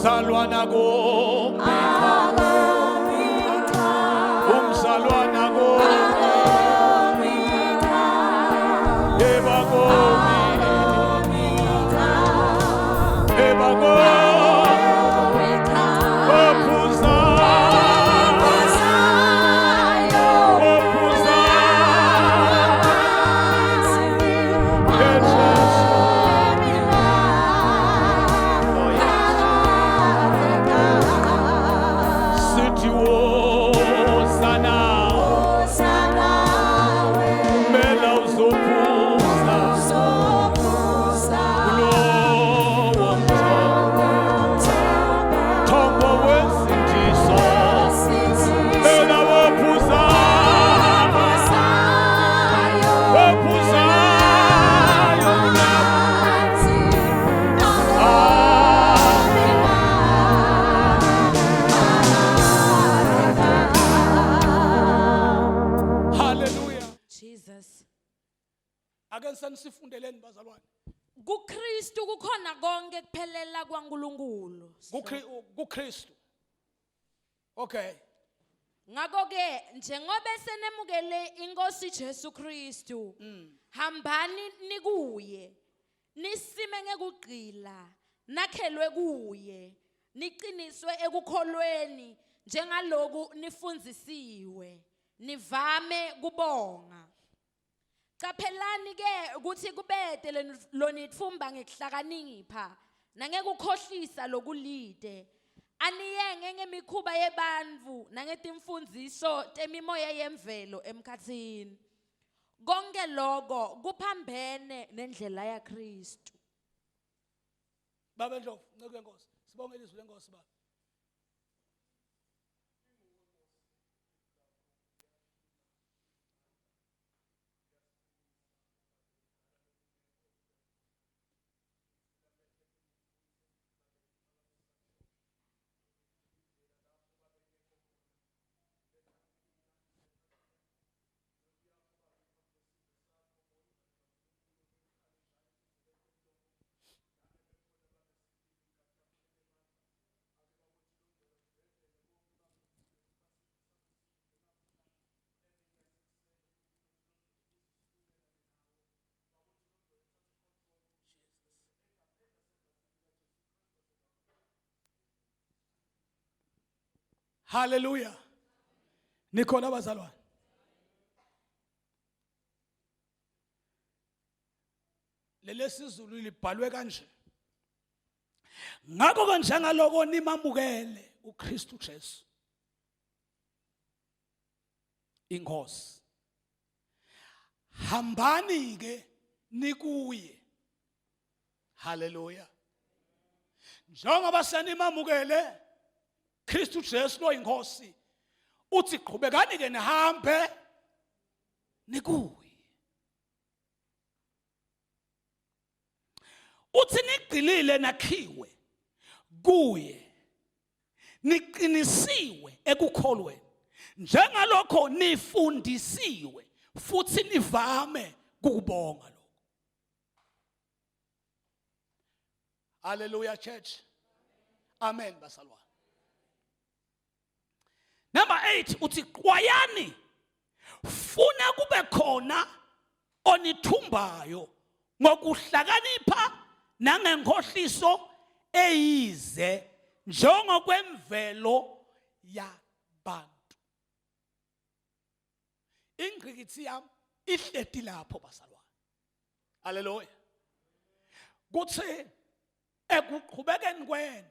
umzalwana komi umzalwana komi eba komi eba komi Sifundeleni bazalwane kuKristu kukhona konke kuphelela kwaNkulunkulu kuKristu. Okay, ngakho ke njengoba senemukele inkosi Jesu Kristu hambani nikuye nisime ngekugqila nakhelwe kuye niqiniswe ekukholweni njengaloku nifundzisiwe nivame kubonga. Caphelani ke ukuthi kubede lonitfumba ngekuhlakanipha nangekukhohlisa lokulide aniyenge ngemikhuba yebantfu nangetimfundziso temimoya yemvelo emkhatsini konke lokho kuphambene nendlela yaKristu. Baba Ndlovu nceke lenkosi sibonge ilizwi lenkosi baba. Hallelujah. Nikhona bazalwane. Lelesizulu libhalwe kanje. Ngakho ke njengaloko nimamukele uKristu Jesu inkosi. Hambani ke nikuye. Hallelujah. Njengoba senimamukele Kristu Jesu lo inkosi uthi qhubekani ke nihambe nikuye uthi nigqilile nakhiwe kuye niqinisiwe ekukholweni njengalokho nifundisiwe futhi nivame ukubonga lokho. Hallelujah church. Amen basalwa. Number 8 uthi xwayani funa kube khona onithumbayo ngokuhlakanipha nangenkohliso eyize njengokwemvelo yabantu. Ingqikithi yami ihleti lapho basalwane. Hallelujah. Kuthi ekuqhubekeni kwenu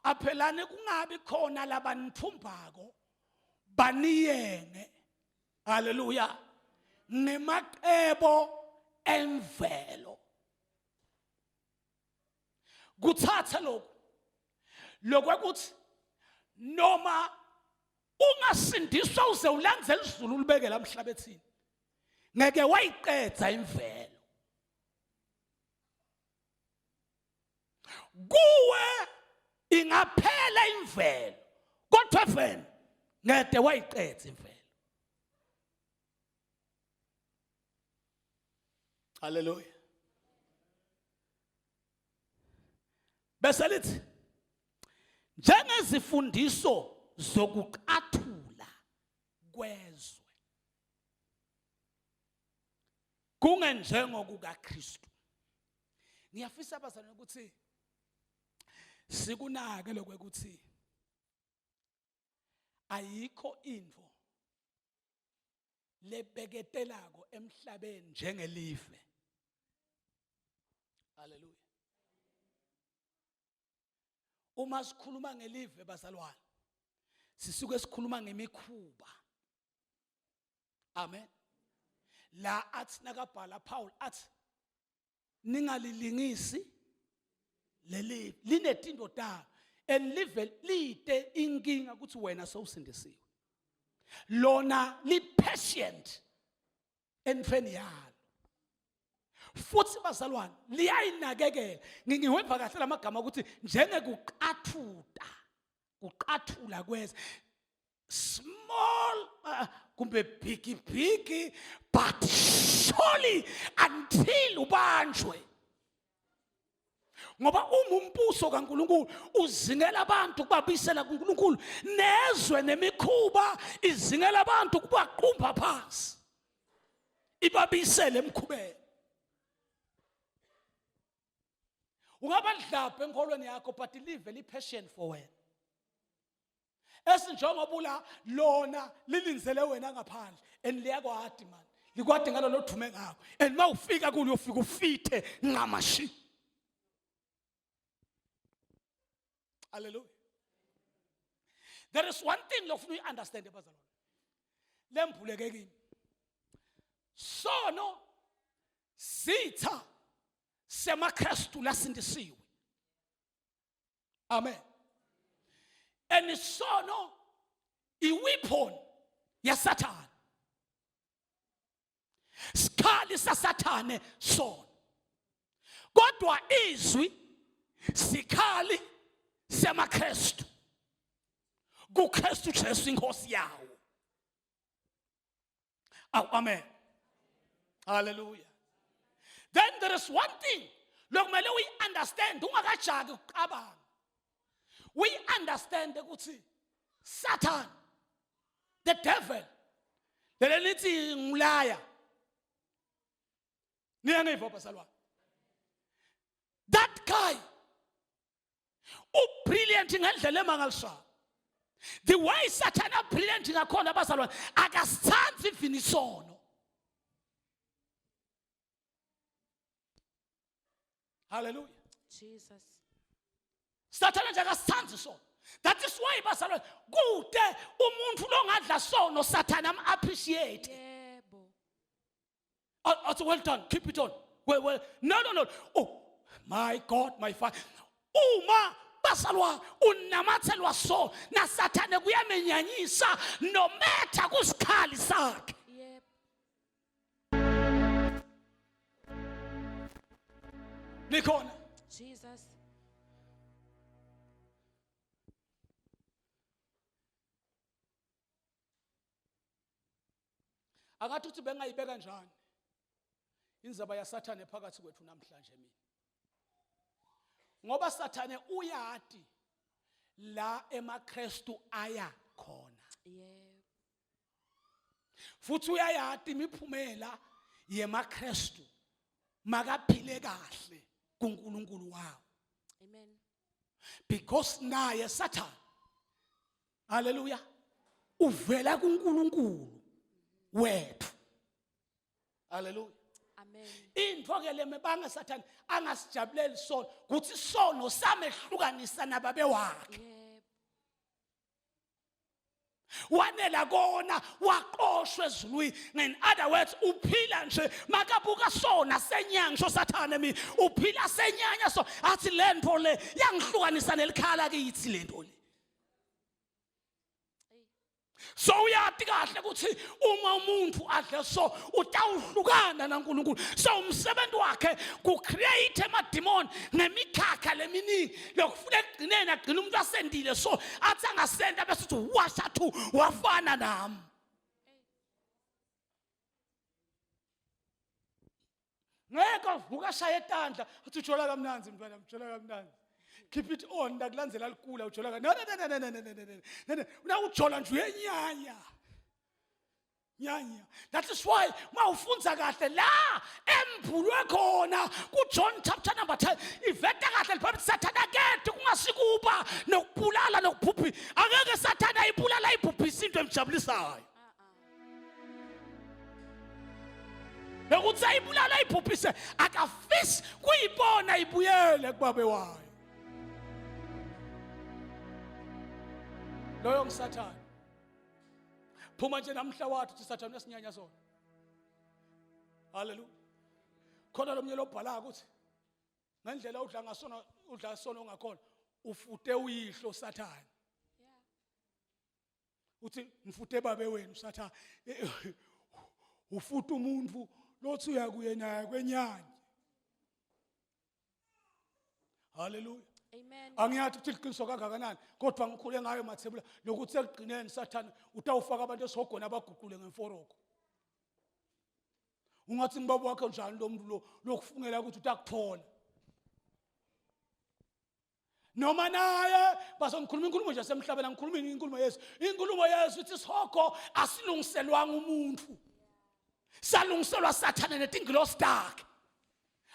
qaphelani kungabi khona labanithumbako baniyenge. Hallelujah. Nemaqebo emvelo. Kuthatha lokwekuthi noma ungasindiswa uze ulandze izulu libeke la emhlabethini ngeke wayiqedza imvelo. Kuwe ingaphela imvelo kodwa vele ngeke wayiqedza imvelo. Hallelujah. Bese lithi njengezifundiso zokuqathula kwezwe kungenjengokuka Kristu. Ngiyafisa abazalwane ukuthi sikunake lokuthi ayikho info lebeketelako emhlabeni njengelive. Haleluya. Uma sikhuluma ngelive bazalwane, sisuke sikhuluma ngemikhuba. Amen. La athi nakabhala Paul athi ningalilingisi leli linetindo tayo elive lite inkinga ukuthi wena sowusindisiwe. Lona li patient enfeni yalo. Futhi bazalwane liyayinakekela. Ngiweva kahle lamagama ukuthi njengekuqathula kwezwe. Small kumbe big but surely until ubanjwe. Ngoba umbuso kaNkulunkulu uzingela abantu kubabisela kuNkulunkulu, nezwe nemikhuba izingela abantu kubaqumba phansi ibabisele emkhubeni. Ungaba ndlapha enkolweni yakho but live li passion for wena. Esinjengobula lona lilinzele wena ngaphandle and liyakwadi man. Likwadi ngalo lothume ngakho and mawufika kulo uyofika ufithe ngamashi. Hallelujah. There is one thing lofuna uyiunderstand bazalwane. Lembuleke kimi. Sono sitha semaKristu lasindisiwe. Amen. And sono iweapon ya Satan. Skali sa Satane sono. Kodwa izwi sikhali semaKristu. KuKristu Jesu inkosi yawo. Oh, amen. Hallelujah. Then there is one thing. Lokumele we understand. Ungakajaki ukuqabanga. We understand ukuthi Satan, the devil, lelithi ngulaya. Niyangiva bazalwane. That guy brilliant ngendlela emangalisayo. The way Satan brilliant ngakhona bazalwane akasithandi even isono. Hallelujah. Jesus. Satan nje akasithandi isono. That is why bazalwane kude umuntu longadla sono Satan appreciate. Yebo. Oh, well done. Keep it on. Well. No. Oh, my God, my Father. Uma basalwa unamathelwa so na Satane kuyamenyanyisa no matter kusikhali sakhe. Yep. Nikhona. Jesus. Akathi uthi bengayibeka njani inzaba ya Satane phakathi kwethu namhlanje mina. Ngoba Satane uyati la emaKristu aya khona. Yep. Futhi uyayati imiphumela yemaKristu makaphile kahle kuNkulunkulu wawo. Amen. Because naye Satan, hallelujah, uvela kuNkulunkulu wethu. Hallelujah. Amen. Into ke lemebanga Satan angasijabuleli sono kuthi sono samehlukanisa nababe wakhe. Yep. Wanela kona waqoshwe ezulwini. In other words uphila nje makabuka sona senyanga sho Satan mina uphila senyanya so athi lento le yangihlukanisa nelikhala kithi lento le. So uyati kahle ukuthi uma umuntu adle so utawuhlukana naNkulunkulu. So umsebenzi wakhe ku create amademon nemikhakha leminingi lokufuna egcineni agcina umuntu asendile so athi angasenda bese uthi washa thu wafana nami. Ngeke uvuka shaya etandla uthi ujola kamnanzi mntwana mjola kamnanzi. keep it on ndakulandzela likula ujola ka no una ujola nje uyenyanya nyanya. That is why mawufunza kahle la embulwe khona ku John chapter number 10 iveta kahle liBhayibheli Sathana kade kungasikuba nokubulala nokuphuphi angeke Sathana ibulala ibhubhisa into emjabulisayo bekuthi ayibulala ibhubhise akafisi kuyibona ibuyele kubabe wayo loyo ngisathana phuma nje namhla wathi uthi Sathane uyasinyanya sona. Hallelujah. Khona lomnyelo obhala ukuthi ngendlela udla ngasona udla sona ongakhona ufute uyihlo Sathane. Uthi mfute babe wenu Sathane ufuta umuntu lothi uya kuyena kwenyanya. Hallelujah. Amen. Angiyathi ukuthi liqiniso kangakanani kodwa ngikhule ngayo mathebula nokuthi ekugcineni Sathane utawufaka abantu esogona abaguqule ngemforoko. Ungathi ngibaba wakhe njani lo muntu lo lokufungela ukuthi utakuthola. Noma naye bazomkhuluma inkulumo nje semhlabeni ngikhuluma inkulumo Yesu. Inkulumo Yesu ithi isihogo asilungiselwanga umuntu. Salungiselwa Sathane netingilosi takhe.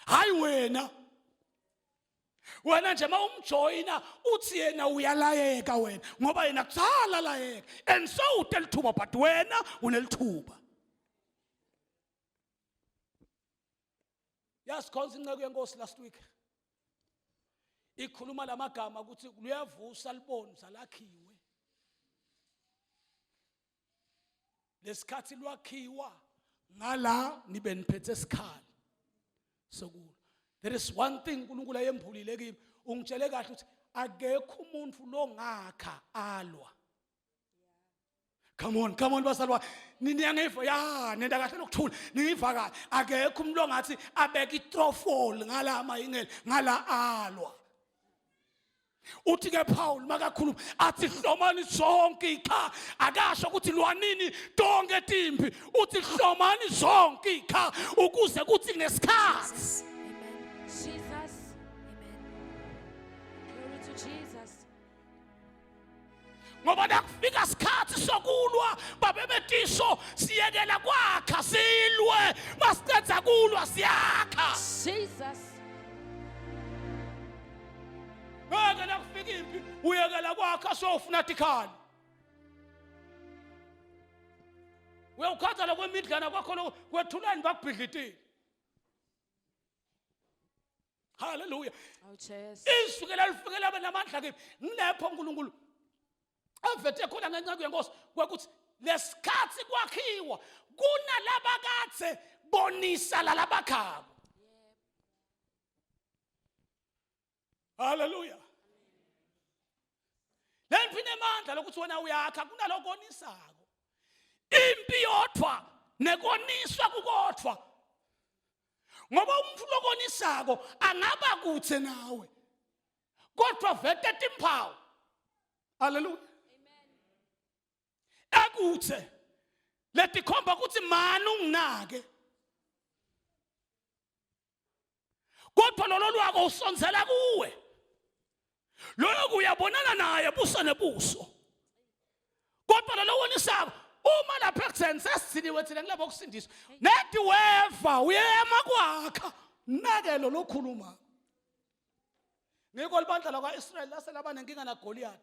Hayi wena. Wena nje mawumjoyina uthi yena uyalayeka wena ngoba yena kutsala layeka and so utelithuba but wena unelithuba. Yasikhonza inceke yenkosi last week ikhuluma lamagama ukuthi luyavusa libone salakhiwe lesikhathi lwakhiwa ngala nibe niphethe isikhali sokulo. There is one thing uNkulunkulu ayembulile kimi ungitshele kahle ukuthi akekho umuntu longakha alwa. Come on basalwa niyangiva ya nenda kahle lokuthula niyiva kahle akekho umuntu ongathi abeka itrofol ngala mayingeli ngala alwa. Uthi ke Paul makakhuluma athi hlomani zonke ikha akasho ukuthi lwanini tonke timpi uthi hlomani zonke ikha ukuze kuthi kunesikhathi. Jesus. Amen. Glory to Jesus. Ngoba nakufika isikhathi sokulwa babebetiso siyekela kwakha silwe masicenza kulwa siyakha. Jesus. Ngeke nakufika impi uyekela kwakha sofuna tikhali. Uyawukhathala kwemidlana kwakho lo kwethulani bakubhidlitile. Hallelujah. Oh Jesus. Isukela lifikela benamandla kimi ngilepho uNkulunkulu avethe khona ngenceke yenkosi kwekuthi lesikhathi kwakhiwa kunalaba kathe bonisa lalabakhabo. Hallelujah. Lempine amandla lokuthi wena uyakha kunalokonisako. Impi yodwa nekoniswa kukodwa. Ngoba umuntu lokonisako angaba kuthe nawe. Kodwa vete timpawu. Hallelujah. Akuthe letikhomba ukuthi mani unginake. Kodwa lolo lwako usonzela kuwe. Loyo kuyabonana naye buso nebuso. Kodwa lolo wonisako uma lapha ekutheni sesithiniwe thina kulabo kusindiswa. Nethi weva uyema kwakha nakelo lokhuluma. Ngiko libandla lakwa Israel laselaba nenkinga na Goliath.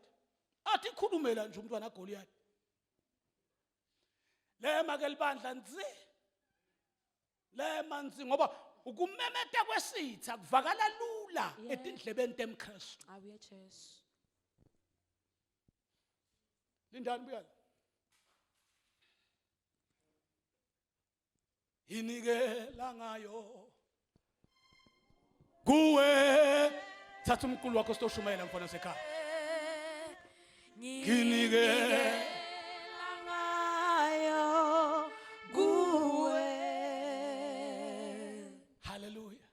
Athi khulumela nje umntwana Goliath. Lema ke libandla nzi. Lema nzi ngoba ukumemeta kwesitha kuvakala lula etindlebeni temKristu. Awe Jesus. Lindani buyala. Inikela ngayo kuwe thatha umqulu wakho sitoshumayela mfana sekhaya. Nginikela ngayo kuwe. Hallelujah.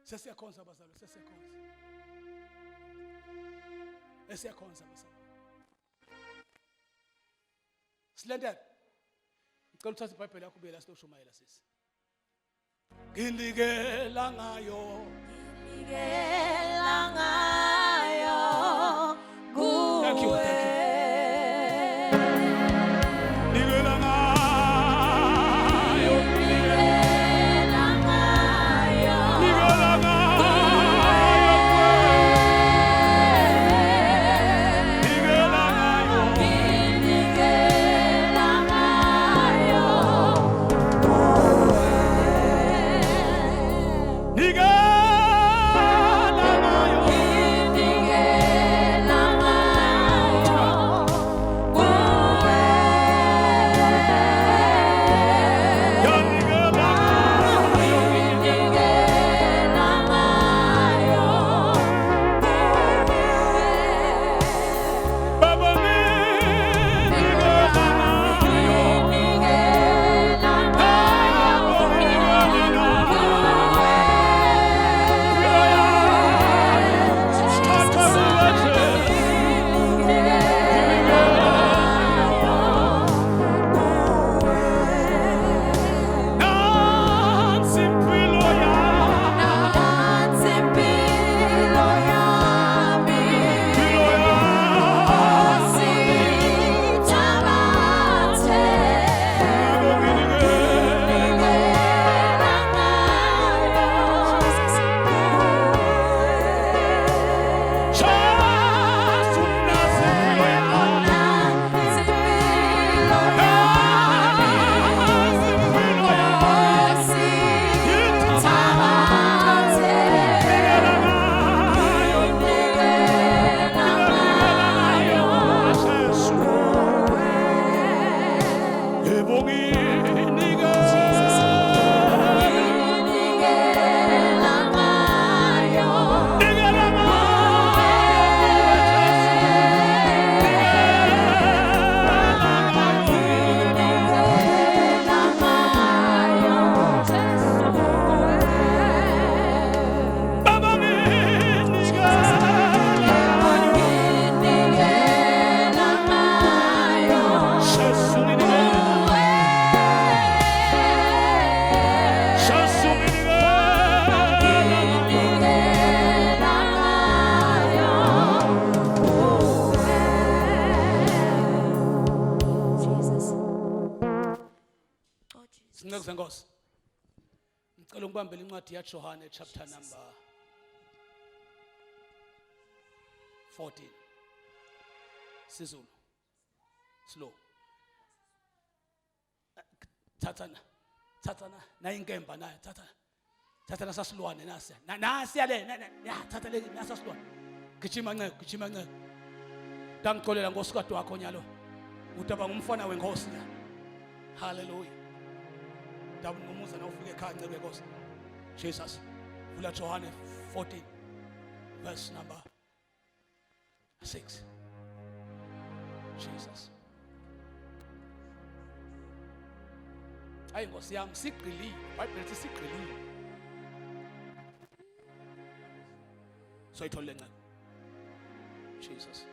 Sesiyakhonza bazalwane sesiyakhonza. Esiyakhonza bazalwane. Silendele. Ngicela uthathe iBhayibheli yakho ubuyela sitoshumayela sisi. Nginikela ngayo Thank you, thank you. Senkosi. Ngicela ngibambele incwadi yaJohane chapter number 14. Sizulu. Slow. Thathana nayi inkemba nayo thathana sasilwane nasi. Nasi le ya thatha le nasasilwane. Gijima nceke. Dangicolela ngosikade wakho nyalo. Utaba ngumfana wenkosi la. Hallelujah. Dabu ngomuza na ufike ekhaya ncebe Nkosi. Jesus. Vula Johane 14 verse number 6. Jesus. Hayi Nkosi yami siqilile. Bible lithi siqilile. So ithole ncebe. Jesus.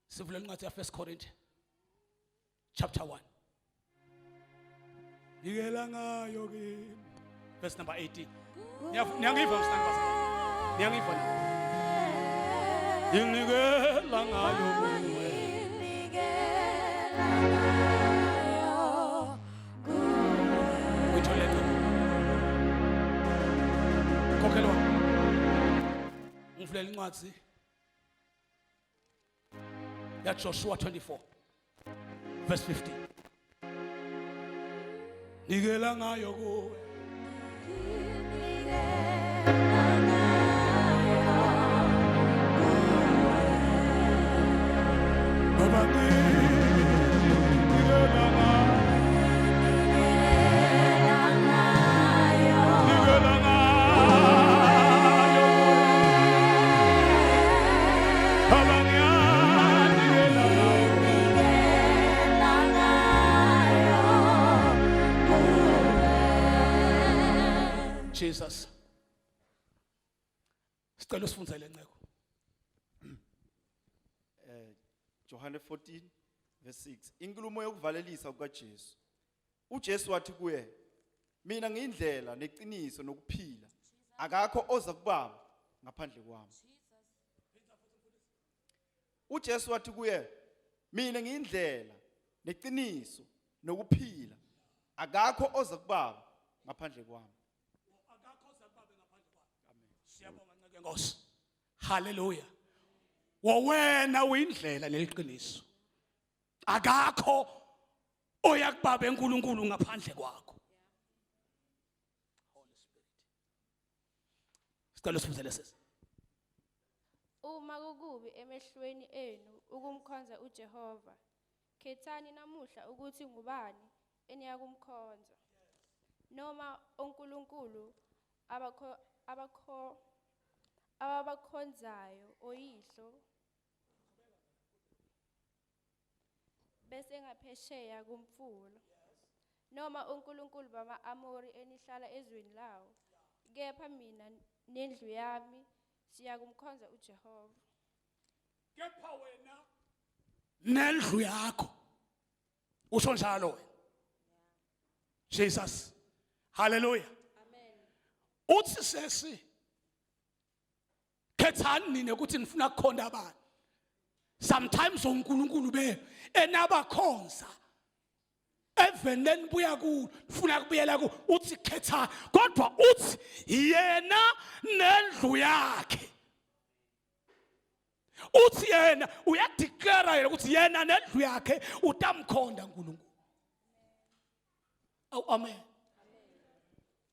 Sivule incwadi ya 1 Corinthians chapter 1. Nikela ngayo kimi. Verse number 18. Niyangiva msithandwa. Niyangiva. Nikela ngayo kimi. Witholeka. Kokhelwa. Ngivule incwadi That's Joshua 24, verse 50. Nikela ngayo kuwe. Baba nikela ngayo. Jesus. Sicela usifundzele nceko. Johane 14 verse 6. Inkulumo yokuvalelisa kukaJesu. uJesu wathi kuye, mina ngiyindlela neqiniso nokuphila. Akakho oza kubaba ngaphandle kwami. uJesu wathi kuye, mina ngiyindlela neqiniso nokuphila. Akakho oza kubaba ngaphandle kwami. Siyabonga nceke Nkosi. Hallelujah. Wena uyindlela neliqiniso. Akakho oya kubaba enkulunkulu ngaphandle kwakho. Holy Spirit. Sicela sifundele sesi. Uma kukubi emehlweni enu ukumkhonza uJehova, khethani namuhla ukuthi ngubani eniyakumkhonza. Noma onkulunkulu ababakhonzayo oyihlo bese ngaphesheya kumfulo, noma onkulunkulu bama-Amori enihlala ezweni lawo, kepha mina nendlu yami siyakumkhonza uJehova. Kepha wena nendlu yakho usho njalo wena. Jesus. Hallelujah. Amen. Uthi sesi khethani nini ukuthi nifuna ukukhonza abantu. Sometimes uNkulunkulu be enabakhonza eveneni buya ku ufuna kubuyela ku uthi khetha kodwa uthi yena nendlu yakhe. Uthi yena uyadeclare ukuthi yena nendlu yakhe utamkhonda uNkulunkulu. Oh amen.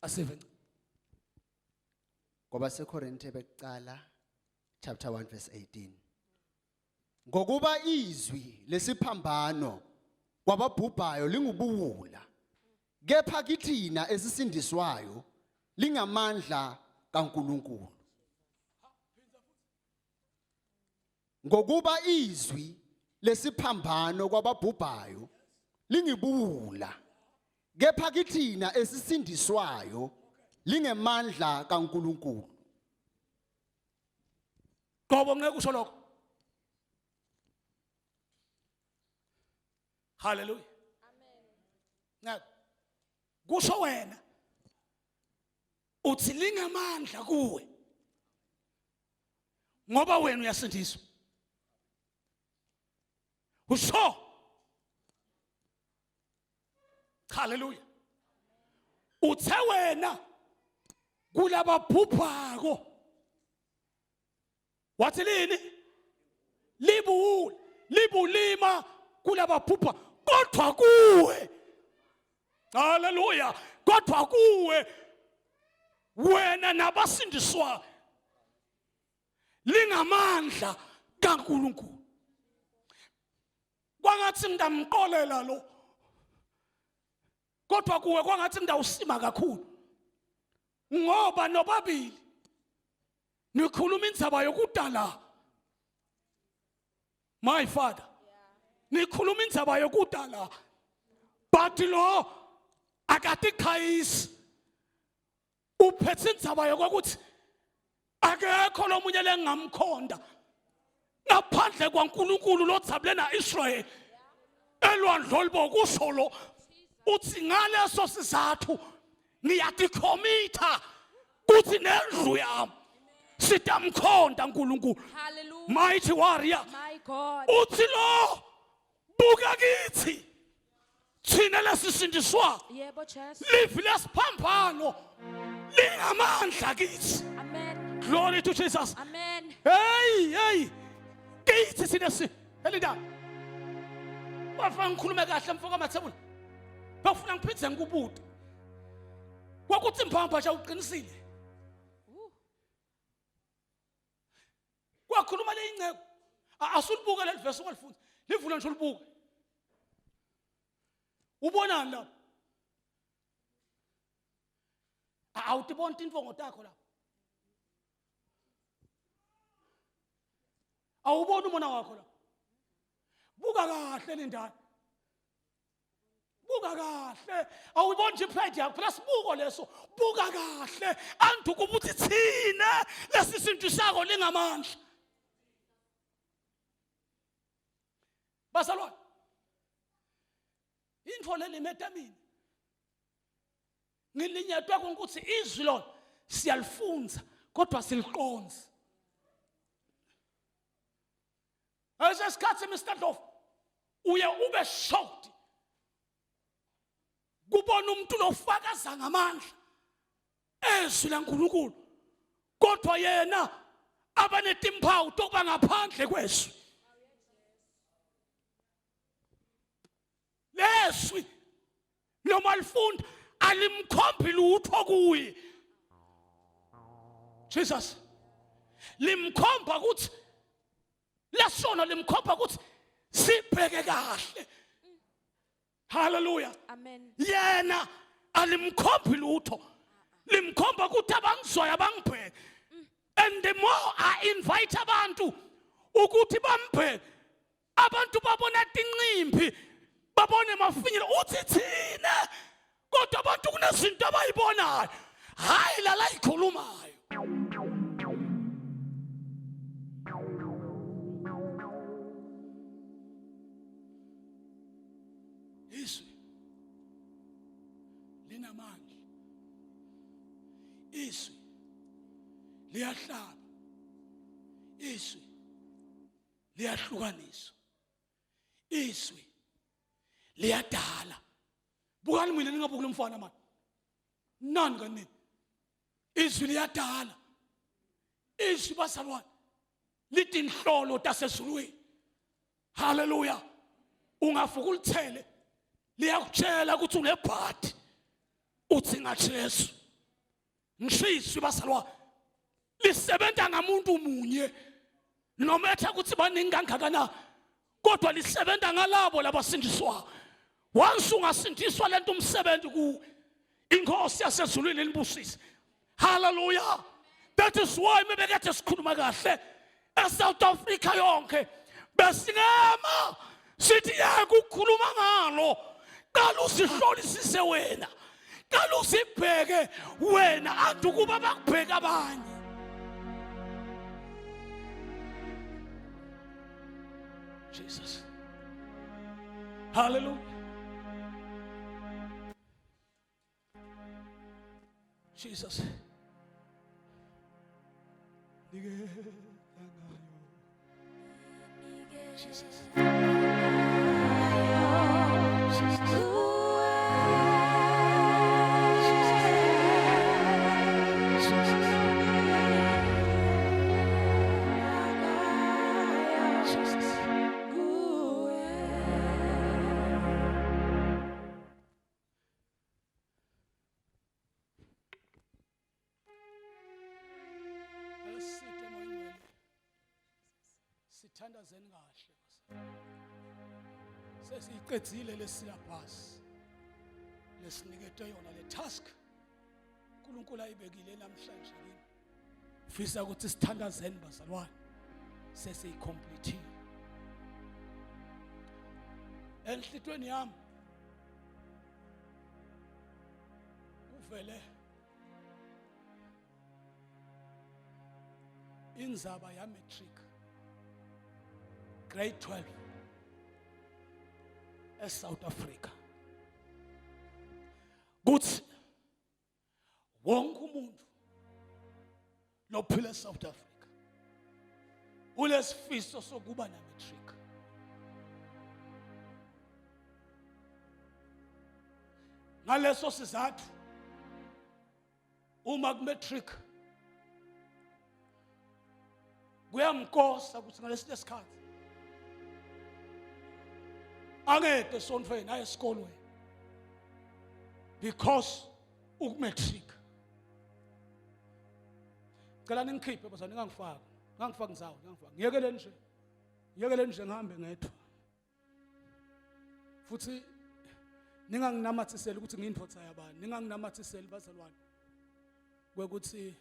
Asive. Ngoba seKorinte bekuqala chapter 1 verse 18. Ngokuba izwi lesiphambano kwababhubhayo lingubuwula, kepha kithina esisindiswayo lingamandla kaNkulunkulu. Ngokuba izwi lesiphambano kwababhubhayo lingibuwula, kepha kithina esisindiswayo lingemandla kaNkulunkulu. Ngoba ngeke usho lokho. Hallelujah. Amen. Ngeke kusho wena uthi lingamandla kuwe ngoba wena uyasindiswa. Usho. Hallelujah. Uthe wena kulababhubhako wathi lini libulima kulababhubha kodwa kuwe. Hallelujah. Kodwa kuwe wena nabasindiswa lingamandla kaNkulunkulu. Kwangathi ngidamqolela lo kodwa kuwe kwangathi ngidawusima kakhulu ngoba nobabili nikhuluma indzaba yokudala. My father nikhuluma indzaba yokudala but lo akati khayisi uphethe indzaba yokuthi akekho lomunye lengamkhonda ngaphandle kwaNkulunkulu lodzabule naIsrael elwandle olubokusho lo uthi ngaleso sizathu ngiyadikhomitha kuthi nendlu yami sitamkhonda uNkulunkulu. Hallelujah. Mighty warrior. My God. Uthi lo buka kithi thina lesisindiswa Yebo, Jesus. live lesiphambano lingamandla kithi. Amen. Glory to Jesus. Amen. Hey kithi sinesi elindaba bafuna ngikhulume kahle mfoka mathebula bafuna ngiphithe ngikubude kwakuthi mphamba nje uqinisile kwakhuluma le incebo asulubuke le verse ongalifundi livule nje ulibuke ubonani lapho awutibona infongo takho lapho awubona umona wakho lapho buka kahle lendaba buka kahle awuboni nje pride yakho phela sibuko leso buka kahle andukuba uthi thina lesisintu sako lingamandla bazalwane intfo leli metamini ngilinyetwe ukuthi izwi lona siyalifunza kodwa siliqonzi. Ayisesikhathi Mr. Dlovu uye ube shocked kubona umuntu lofakaza ngamandla ezwi laNkulunkulu kodwa yena abanetimpawu tokuba ngaphandle kwezwi. Leswi noma lifunda alimkhombi lutho kuye. Jesus limkhomba ukuthi lesona limkhomba ukuthi sibheke kahle. Hallelujah. Amen. Yena alimkhombi lutho. Limkhomba ukuthi abangizwayo abangibheke. And the more I invite abantu ukuthi bambheke, abantu babona tinqimbi, babone mafinyela uthi thina kodwa abantu kunezinto abayibonayo hayi la ikhulumayo. Izwi linamandla, izwi liyahlaba, izwi liyahlukanisa, izwi liyadala. Bukani mina ningabuki lo mfana manje. Nani kanini? Izwi liyadala. Izwi basalwane lithi inhlolo tasezulwini. Hallelujah. Ungafuka ulithele liyakutshela ukuthi unebhadi uthi ngaJesu. Ngisizwe basalwane lisebenza ngamuntu munye noma ethe ukuthi baningi kangakanani kodwa lisebenza ngalabo labasindiswa. Once ungasindiswa lento umsebenzi ku inkosi yasezulwini libusise. Hallelujah. That is why mebekade sikhuluma kahle eSouth Africa yonke besingema sithi yeke ukukhuluma ngalo. Qala usihlolisise wena. Qala usibheke wena adukuba bakubheka abanye. Jesus. Hallelujah. Jesus. Jesus. Sithandazeni kahle. Sesiqedzile lesiyabhasi. Lesiniketwe yona le task. uNkulunkulu ayibekile namhlanje kimi. Fisa ukuthi sithandazeni bazalwane. Sesiyicomplete. Enhlitweni yami kuvele inzaba ya matric grade 12 eSouth Africa. Kuthi wonke umuntu lophila eSouth Africa ulesifiso sokuba na matric. Ngaleso sizathu uma ku matric kuyamkosa ukuthi ngalesisikhathi angeke sonfeni aye esikolweni because ukumatric. Cela ningikhiphe bazana ngangifaka ngizawo ngiyekeleni nje ngihambe ngedwa futhi ninganginamathiseli ukuthi ngiyindvodza yabani, ninganginamathiseli bazalwane kwekuthi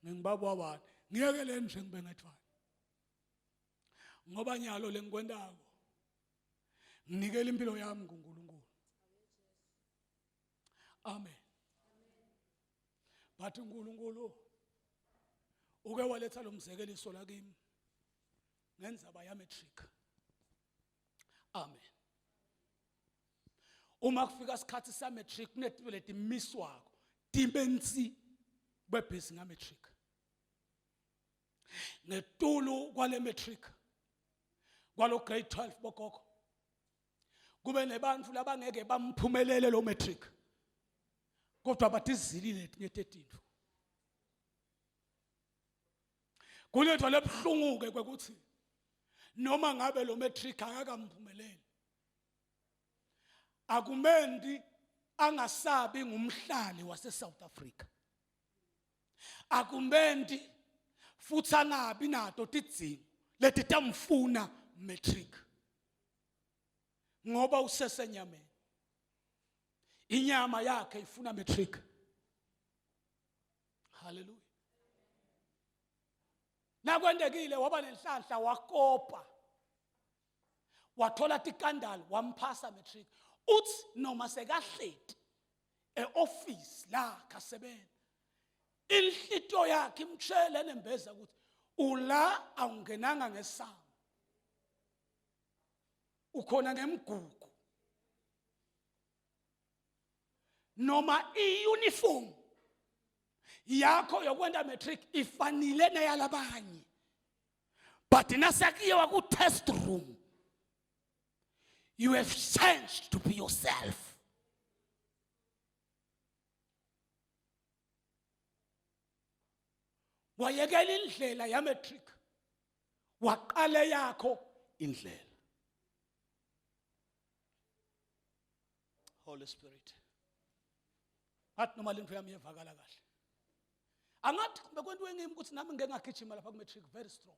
ngingibaba wabani, ngiyekeleni nje ngibe ngedwa ngoba nyalo lengikwendako nginikela impilo yami kuNkulunkulu. Amen. Bathi uNkulunkulu uke waletha lo mzekeliso la kimi ngenzaba ya matric. Amen. uma kufika isikhathi sa matric kunetibeleti miswako dimensi bebhesi nga matric ngetulu kwale matric kwalo grade 12 bokoko kube nebantfu labangeke bamphumelele lo matric kodwa batizilile tinyetetindlu kulethwa lebhlunguke kwekuthi noma ngabe lo matric akakamphumeleli akumendi angasabi ngumhlali wase South Africa akumendi futhi angabi nato tidzingo leti tamfuna matric ngoba usesenyameni inyama yakhe ifuna matric hallelujah nakwendekile waba nenhlanhla wakopa wathola tikandalo wamphasa matric uthi noma sekahleti eoffice la kasebenza inhlito yakhe imtshele nembeza ukuthi ula awungenanga ngesango ukhona ngemgugu noma iuniform yakho yokwenda matric ifanile neyalabanye but nasakiwa ku test room you have changed to be yourself wayekela indlela ya matric waqale yakho indlela Holy Spirit athi noma lento yami yevakala kahle angathi bekwentiwe ngimi ukuthi nami ngeke ngagijima lapha ku matric very strong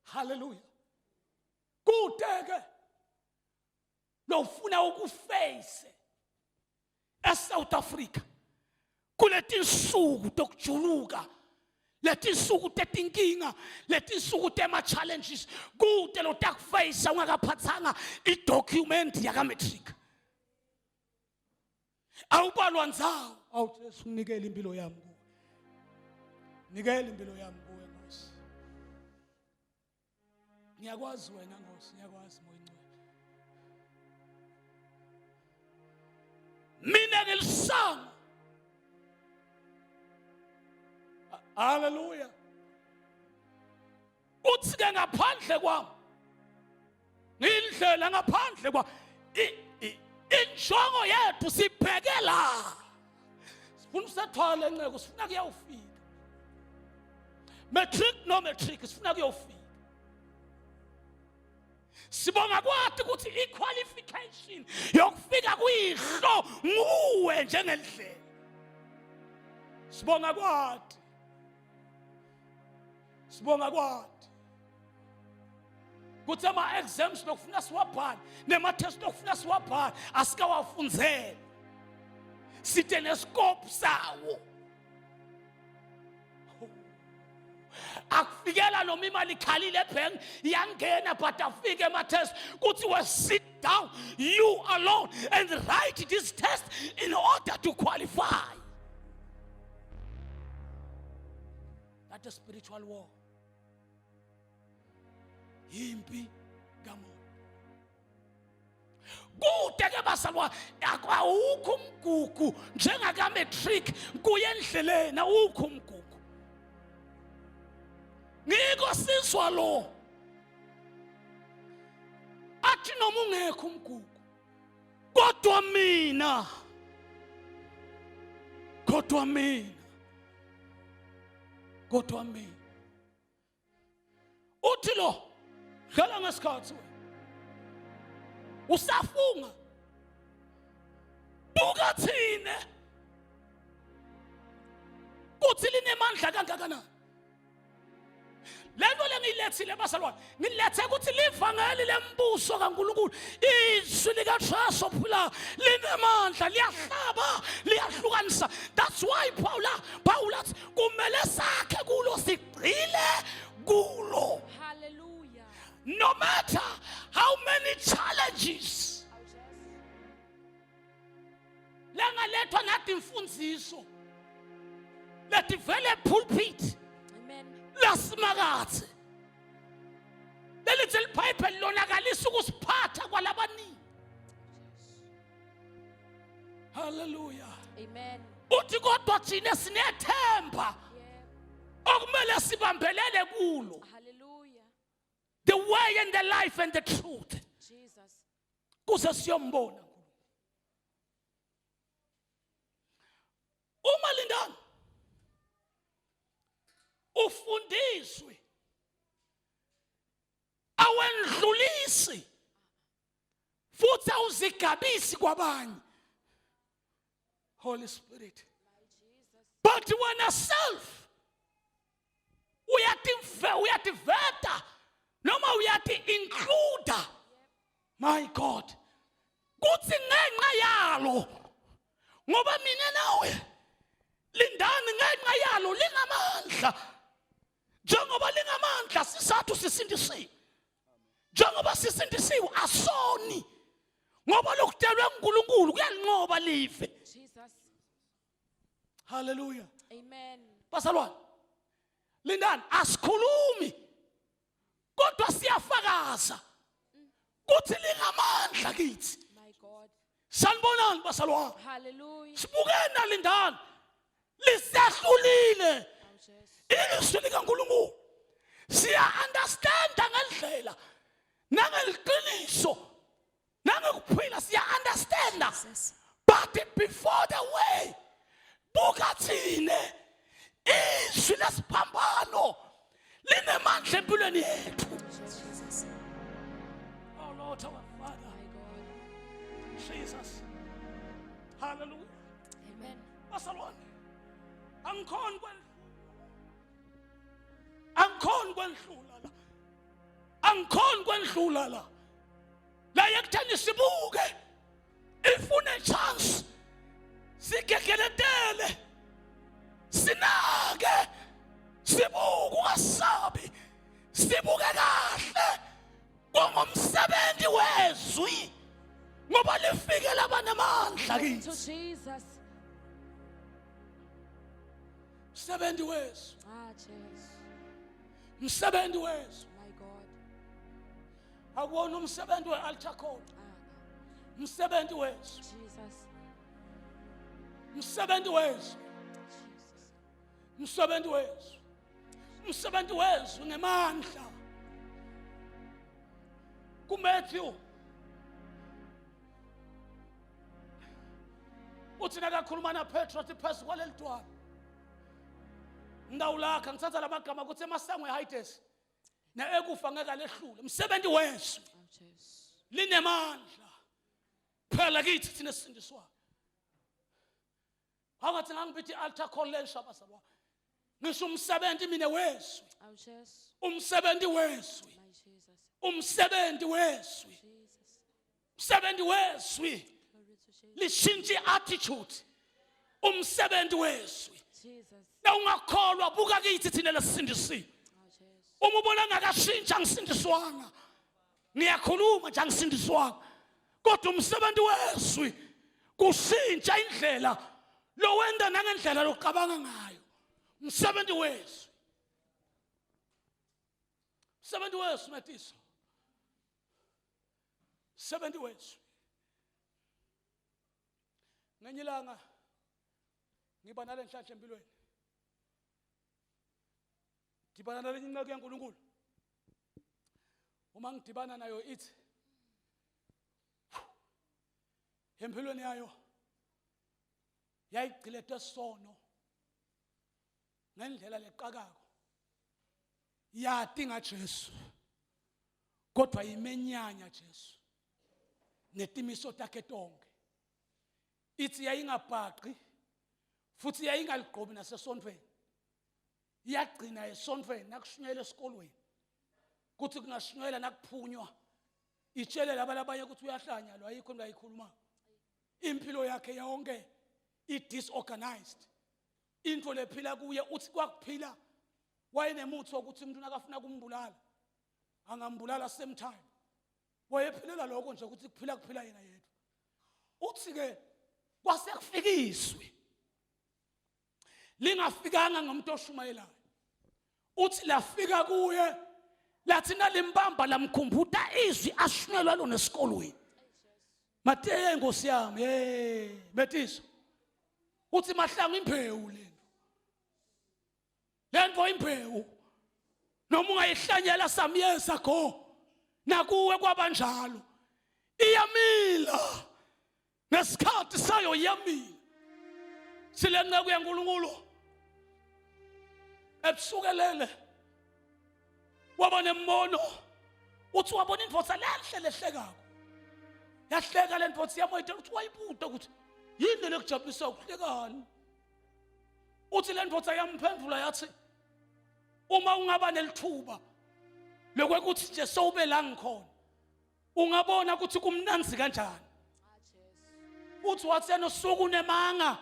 hallelujah kudeke lo ufuna ukuface eSouth Africa kuletinsuku tokujuluka letinsuku tetinkinga letinsuku tema challenges kude lo takuface ungakaphathanga idocument yaka matric awubalwa nzawo awuthi unikele impilo yami kuwe nikele impilo yami kuwe Nkosi ngiyakwazi wena Nkosi ngiyakwazi moya ngcwele mina ngilisanga hallelujah uthi ke ngaphandle kwami ngindlela ngaphandle kwa injongo yethu sibhekela sifuna usethwala enceke sifuna kuyawufika matric no matric sifuna kuyawufika sibonga kwathi ukuthi iqualification yokufika kuyihlo nguwe njengendlela sibonga kwathi kuthi ama exams lokufuna siwabhala nema test lokufuna siwabhala asikawafunzele sithe nescope sawo akufikela noma imali ikhalile ebhenki yangena but afike ama test kuthi we sit down you alone and write this test in order to qualify that is spiritual war impi kamoya kude ke basalwa akwawukho umgugu njengaka matric kuye endleleni awukho umgugu ngiko sizwa lo athi noma ungekho umgugu kodwa mina uthi lo dlala ngesikhathi wena usafunga buka thine kuthi linemandla kangakanani lento lengilethile basalwane ngilethe ukuthi livangeli lembuso kaNkulunkulu izwi lika Jesu phula linemandla liyahlaba liyahlukanisa that's why Paul athi kumele sakhe kulo sigcile kulo Hallelujah. no matter how many challenges langalethwa nathi imfundiso lethi vele pulpit Amen. lasimakathi lelithi liBhayibheli lonakalisa ukusiphatha kwalabaningi Hallelujah. Amen. Uthi kodwa thina sinethemba Yeah. okumele sibambelele kulo. Hallelujah. The way and the life and the truth. Jesus. Kuze siyombona. Uma lindani ufundiswe awendlulisi futhi awuzigabisi kwabanye. Holy Spirit. But when a self uyativeta noma uyati-includa, my God, kuthi ngenxa yalo ngoba mina nawe lindani ngenxa yalo lingamandla njengoba lingamandla sisathu sisindisiwe njengoba sisindisiwe asoni ngoba lokudelwe uNkulunkulu kuyalinqoba live. Jesus. Hallelujah. Amen. Bazalwane, lindani asikhulumi kodwa siyafakaza kuthi lingamandla kithi. My God. Sanibonani bazalwane, Hallelujah. sibukena lindani lisehlulile Oh, Jesus. ilizwi likaNkulunkulu. Siya understanda ngendlela nangeliqiniso nangekuphila siya understanda. But before the way buka thine izwi lesiphambano linemandla empilweni yethu. Jesus. Oh Lord our Father, My God. Jesus. Hallelujah. Amen. Bazalwane, angikhoni kwendlula la la yekutheni sibuke ifune chance sigegeletele sinake sibuke ungasabi sibuke kahle kungumsebenzi wezwi ngoba lifike labanamandla To kithi. Jesus. Msebenzi wezwi, Jesus. msebenzi wezwi. My God. Akuwona umsebenzi we-altar call, msebenzi wezwi, Jesus. msebenzi wezwi, Jesus. msebenzi wezwi, msebenzi wezwi ngemandla. kuMatthew uthi nakakhuluma naPetro athi phezu kwaleli dwala ndawulakha ngithatha lamagama ukuthi emasangwe eHades neekufa ngeke lehlule. Msebenzi wezwi Oh, Jesus. linemandla phela kithi thina sindiswayo. Angathi ngangibithi altar call lensha bazalwa. Ngisho umsebenzi mina wezwi, Oh, Jesus. umsebenzi wezwi, My Jesus. umsebenzi wezwi, Jesus. umsebenzi wezwi Glory to Jesus. lishintshe attitude. Umsebenzi wezwi Jesus. na ungakholwa buka kithi thina lesindisiwe. Oh, Jesus. Uma ubona ngakashintsha ngisindiswanga ngiyakhuluma nje ngisindiswanga kodwa umsebenzi wezwi kushintsha indlela lowenda nangendlela lokucabanga ngayo. Umsebenzi wezwi, umsebenzi wezwi Matiso, umsebenzi wezwi. Ngenye ilanga ngiba nale nhlanhla empilweni, dibana nalenye inceku yaNkulunkulu. Uma ngidibana nayo ithi empilweni yayo yayigcilete sono ngendlela leqakako, yadinga Jesu kodwa imenyanya Jesu netimiso takhe tonke. Ithi yayingabhaqi futhi yayingaligqobi nasesontweni, iyagcina esontweni nakushunyela esikolweni kuthi kungashunyela nakuphunywa itshele laba labanye ukuthi uyahlanyalwa ayikho into ayikhuluma. Impilo yakhe yonke i-disorganized. Into lephila kuye uthi kwakuphila wayenemuthi wokuthi umuntu nakafuna kumbulala angambulala same time. Wayephilela lokho nje ukuthi kuphila yena yedwa. Uthi ke kwasekufikiswe lingafikanga ngomuntu oshumayelayo. Uthi lafika kuye lathi nalimbamba lamkhumbuta izwi ashunyelwa lona esikolweni. Mateye Nkosi yami, Metiso. Uthi mahlanga imbewu lento imbewu. Noma ungayihlanyela some years ago, nakuwe kwabanjalo. Iyamila. Nesikhathi sayo iyamila. Sile nceku yaNkulunkulu. Ebusukelele. Waba nembono. Uthi wabona indvodza lehle lehlekako. Yahleka le ndvodza yamoyitela uthi wayibuta ukuthi yini lekujabulisa ukuhlekani. Uthi le ndvodza yamphendula yathi uma ungaba nelithuba lokuthi nje sowube la ngikhona ungabona ukuthi kumnanzi kanjani. Uthi wathena usuku nemanga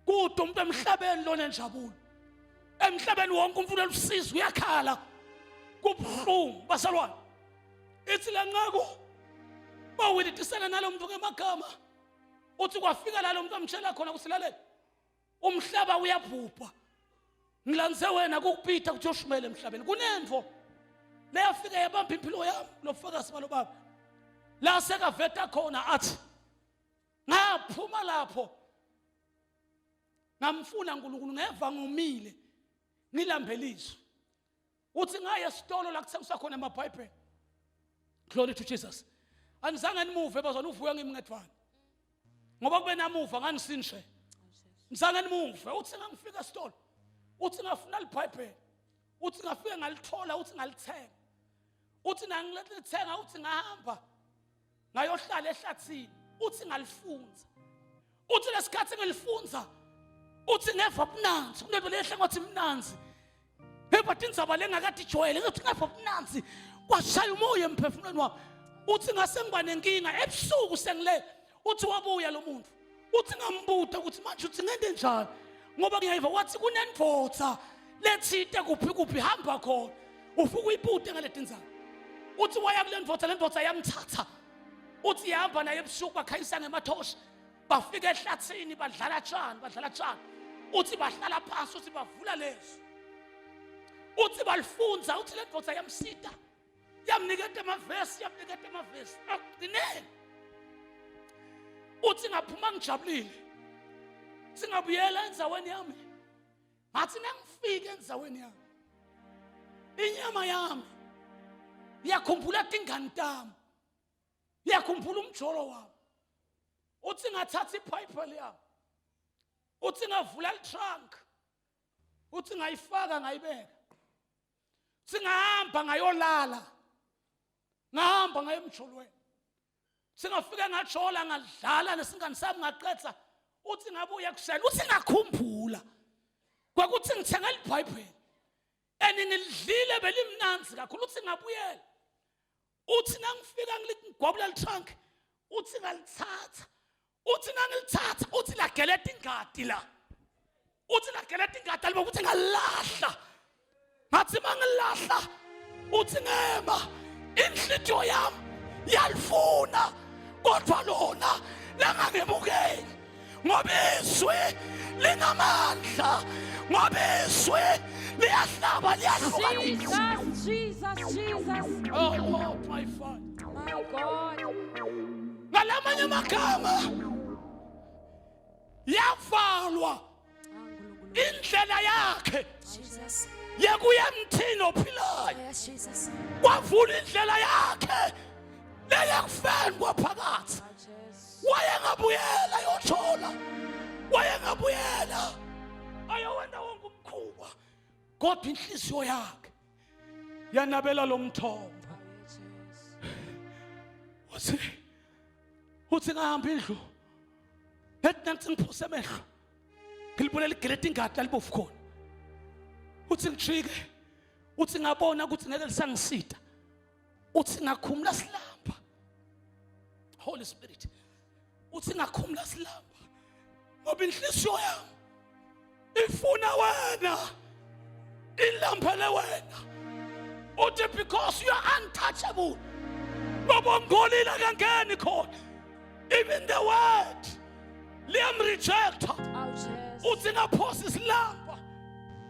kude umuntu emhlabeni lona enjabulo. Emhlabeni wonke umfuna usizo uyakhala kubhlungu basalwane. Ithi la nqaku bawulitisana nalomuntu ngemagama. Uthi kwafika la lomuntu amtshela khona kusilalela. Umhlaba uyabhubha. Ngilanze wena kokupita kuJoshumele emhlabeni. Kunenvo leyafika yabamba impilo yami lofakazi balo baba. La sekaveta khona athi ngaphuma lapho ngamfuna uNkulunkulu ngeva ngomile ngilambelizwe. Uthi ngaye esitolo la kuthengiswa khona amaBhayibheli. Glory to Jesus. Anizange nimuve bazona uvuya ngimngedvana. Ngoba kube namuva nganisinshe. Nizange nimuve uthi ngangifika esitolo. Uthi ngafuna iBhayibheli. Uthi ngafika ngalithola uthi ngalithenga. Uthi nangilithenga uthi ngahamba ngayohlala ehlathini. Uthi ngalifunza. Uthi lesikhathi ngilifunza uthi ngeva bunanzi kunento lehle ngathi mnanzi. Phepha indzaba lengakade ijwayele uthi ngeva bunanzi kwashaya umoya emphefumulweni wami. Uthi ngase ngiba nenkinga ebusuku sengile. Uthi wabuya lo muntu. Uthi ngambuta ukuthi manje uthi ngende njani ngoba ngiyayiva wathi kunendvodza lethite kuphi hamba khona ufuka uyibute ngaletindzaba. Uthi waya kule ndvodza le ndvodza yamthatha. Uthi yahamba naye ebusuku bakhayisa ngemathoshi bafika ehlathini badlala tshani. Uthi bahlala phansi uthi bavula lezo. Uthi balifunza uthi le ndvodza yamsida yamniketa amavesi agcineni. Uthi ngaphuma ngijabulile singabuyela endzaweni yami. Ngathi nangifika endzaweni yami inyama yami yakhumbula tingani tami, yakhumbula umjolo wami. Uthi ngathatha iBhayibheli yami. Uthi ngavula itrunk. Uthi ngayifaka ngayibeka. Uthi ngahamba ngayolala. Ngahamba ngaye emjolweni. Singafika ngajola ngadlala nesingani sami ngaqedza. Uthi ngabuya kusela. Uthi ngakhumbula kwakuthi ngithenga iBhayibheli ngilidlile belimnanzi kakhulu. Uthi ngabuyela. Uthi nangifika ngigwabula itrunk. Uthi ngalithatha. Uthi nangilithatha uthi lageleta ingadi la. Uthi lageleta ingadi alibo ukuthi ngalahla. Ngathi mangilahla uthi ngema inhlitiyo yami yalifuna kodwa lona langangemukeli ngoba izwi linamandla, ngoba izwi liyahlaba liyahlukanisa. Jesus. Oh Lord my Father. My God. Ngalamanye amagama yavalwa indlela yakhe Jesus. yekuya emthini ophilayo. Yes, Jesus. Kwavula indlela yakhe leyakufeni kwaphakathi. Jesus. Wayengabuyela yojola, wayengabuyela ayowenda wonke umkhuba, kodwa inhliziyo yakhe yanabela lo mthombo. Uthi ngahamba indlu ethi nansi ngiphose amehlo ngilibona ligeleta ingadi alibofu khona. Uthi ngijike uthi ngabona ukuthi ngeke lisangisida. Uthi ngakhumula silamba. Holy Spirit. Uthi ngakhumula silamba ngoba inhliziyo yami ifuna wena, ilambele wena. Uthi because you are untouchable. Ngoba ngolile kangeni khona. Even the word liyam rejecta. Oh, Jesus. Uthi ngaphosa isilamba.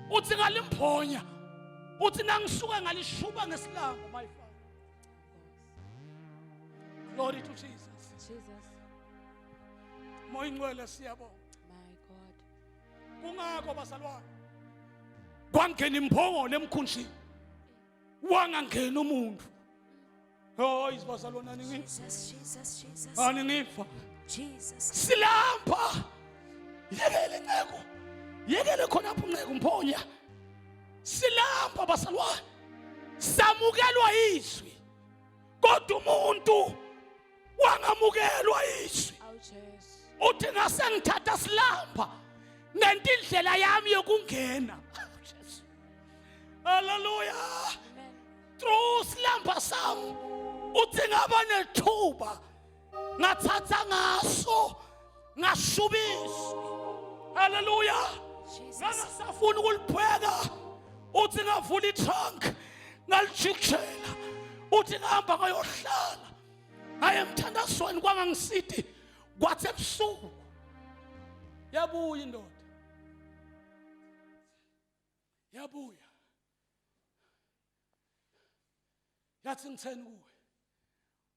Uthi ngalimponya. Uthi nangisuka ngalishuba ngesilamba my Father. Glory to Jesus. Jesus. Moya ingcwele siyabonga. My God. Kungakho basalwane. Kwangena imphongolo emkhunjini. Wangangena umuntu. Oh isibasalwana ningi. Jesus, Jesus, Jesus. Ani ngifa. Jesus. Silapha. Yekele nceko. Yekele khona apho nceko mphonya. Silapha basalwane. Samukelwa izwi. Kodwa umuntu wangamukelwa izwi. Oh, Jesus. Uthi ngasengithatha silapha nentindlela yami yokungena. Jesu. Hallelujah. Amen. Through silapha sami uthi ngaba nethuba ngathatha ngaso ngashubisa. Hallelujah. Jesus. Ngangasafuna ukulipheka uthi ngavula itrunk ngalijikjela uthi ngihamba ngayohlala ngaye emthandazweni kwangangisithi kwathi ebusuku yabuya indoda yabuya yathi ngitheni kuwe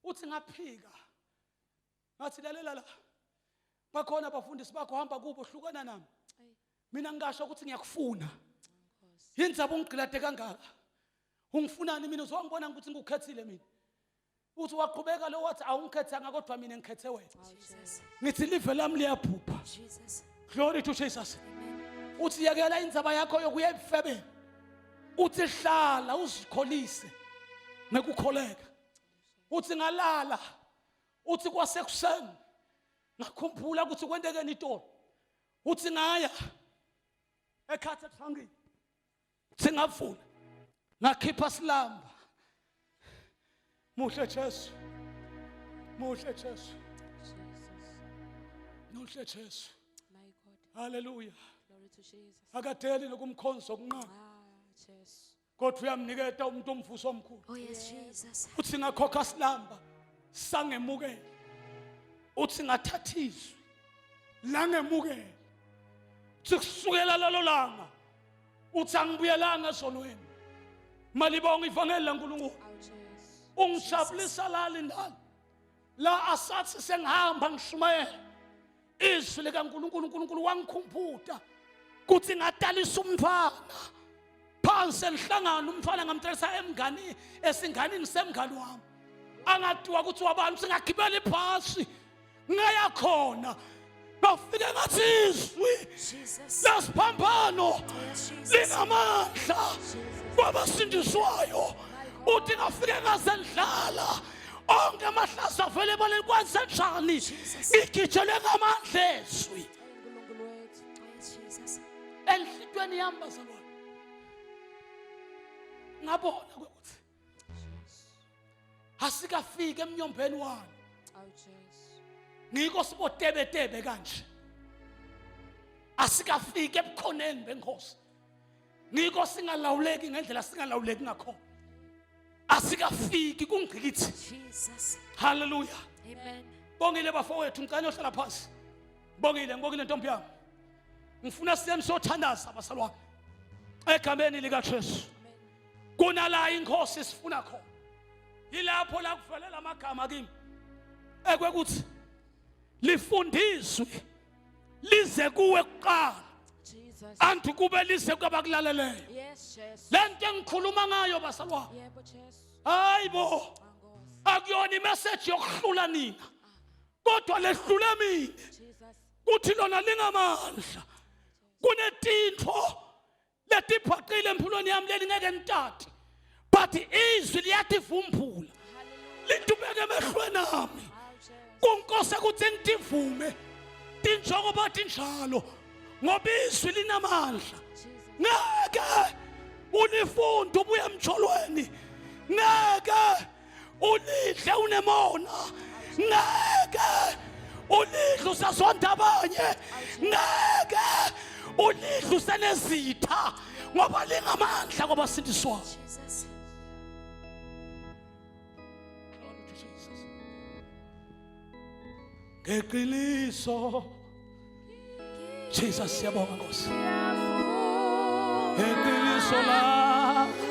uthi ngaphika ngathi lalela la bakhona abafundisi bakho hamba kubo hlukana nami Ay, mina ngingasho ukuthi ngiyakufuna Nkosi. yenzaba ungigilade kangaka ungifunani mina uzongibona ukuthi ngikukhethile mina uthi waqhubeka lo wathi awungikhethanga kodwa mina ngikhethe wena Oh, Jesus. ngithi live lami liyaphupha Jesus. glory to Jesus Amen. uthi yakela indzaba yakho yokuya ebufebeni uthi hlala uzikholise ngekukholeka uthi ngalala uthi kwasekuseni ngakhumbula ukuthi kwendekeni itolo uthi ngaya ekhatha etrangini uthi ngavula ngakhipha silamba muhle Jesu muhle Jesu Jesus. muhle Jesu My God. haleluya Glory to Jesus. akadeli nokumkhonza okunqaba Ah, Jesus. kodwa uyamniketa umuntu omvuso omkhulu Oh, yes, Jesus. uthi ngakhokha silamba sangemukela uthi ngathatha izwi langemukela uthi kusukela lelo langa uthi angibuyelanga esonweni malibonga ivangeli laNkulunkulu Oh, Jesus. ungijabulisa la la asathi sengihamba ngishumayela izwi likaNkulunkulu uNkulunkulu wangikhumbuta kuthi ngadalisa umfana phansi enhlangano umfana ngamthelisa emngani esinganini semngani wami angadiwa ukuthi wabantu singagibela ibhasi ngaya khona bafike ngathi izwi Jesus. lesiphambano Yes, Jesus. lingamandla kwabasindiswayo uthi ngafike ngazendlala onke amahlasa avele baleni kwenze njani igijelwe ngamandla ezwi uNkulunkulu wethu. Oh, yes, Jesus. enhlitweni yami bazalwane ngabona ukuthi asikafike emnyombeni wami Oh, Jesus. ngiko sibotebetebe kanje asikafike ebukhoneni benkosi ngiko singalawuleki ngendlela singalawuleki ngakhona asikafiki kungqikithi Jesus. haleluya Amen. bongile bafowethu ngicela uhlala phansi ngibongile ntombi yami ngifuna siyeni sothandaza abasalwane egameni lika Jesu Amen. kunala inkosi sifuna khona yilapho la kuvelela amagama kimi ekwekuthi lifundiswe lize kuwe kuqala Jesus. anti kube lize kwabakulaleleyo Yes, Jesus. lento engikhuluma ngayo basalwane Yebo, Jesus. hayibo Angosi. akuyona imessage yokuhlula nina kodwa lehlule mina Jesus. kuthi lona lingamandla kunetintfo letibhaqile empilweni yami lelingeke nitati but izwi liyativumbula Hallelujah. litubeke emehlweni ami Oh, Jesus. kunkose ukuthi ngitivume tinjoko bathi njalo ngoba izwi linamandla Jesus. ngeke ulifunde ubuye emjolweni ngeke ulidle unemona ngeke ulidle usasonda abanye ngeke ulidle usenezitha ngoba lingamandla kwabasindiswayo Jesus. ngeqiniso Jesus siyabonga Nkosi ngeqiniso lakho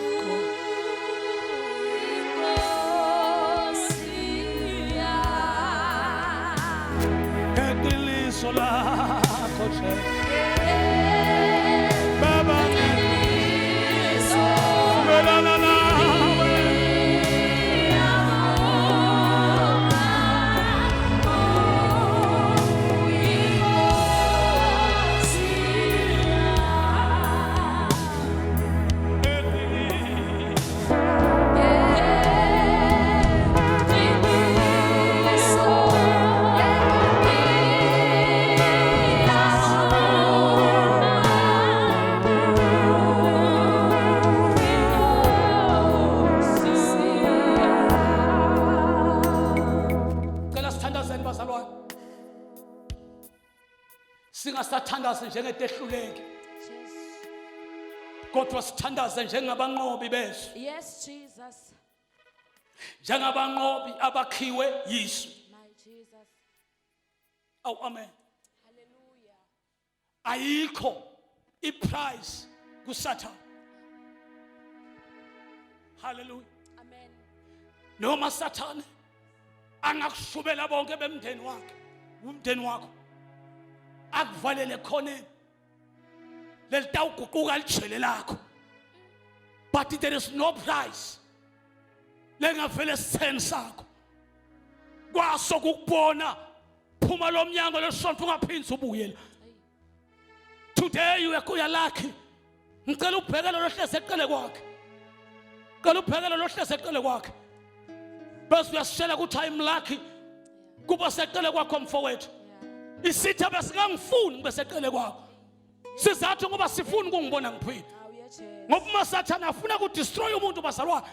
Baba ngimelana nawe. Cela sithandazeni bazalwane. Singasathandazi njengetehluleki, kodwa sithandaze njengabanqobi bethu, Yes, Jesus. njengabanqobi abakhiwe yisu. My Jesus. Awu amen. Hallelujah. Ayikho iprize kuSathane. Hallelujah. Amen. Noma Sathane angakushubela bonke bemndeni wakhe, umndeni wakho akuvalele khoneni lelitawuguquka lijele lakho, but there is no price lengavele sitheni sakho kwaso kukubona phuma lomnyango lesonto ungaphindzi ubuye la. Today you are lucky. Ngicela ubheke lo hleze eqele kwakhe, ngicela ubheke lo hleze eqele kwakhe, bese uyasishela ukuthi I'm lucky kuba seqele kwakho mfowethu. Isitha besingangifuni ngibe seqele kwakho, sizathu ngoba sifuni ukungibona ngiphila. Oh, yes, yes. Ngoba uMasathane afuna ukudestroy umuntu bazalwane,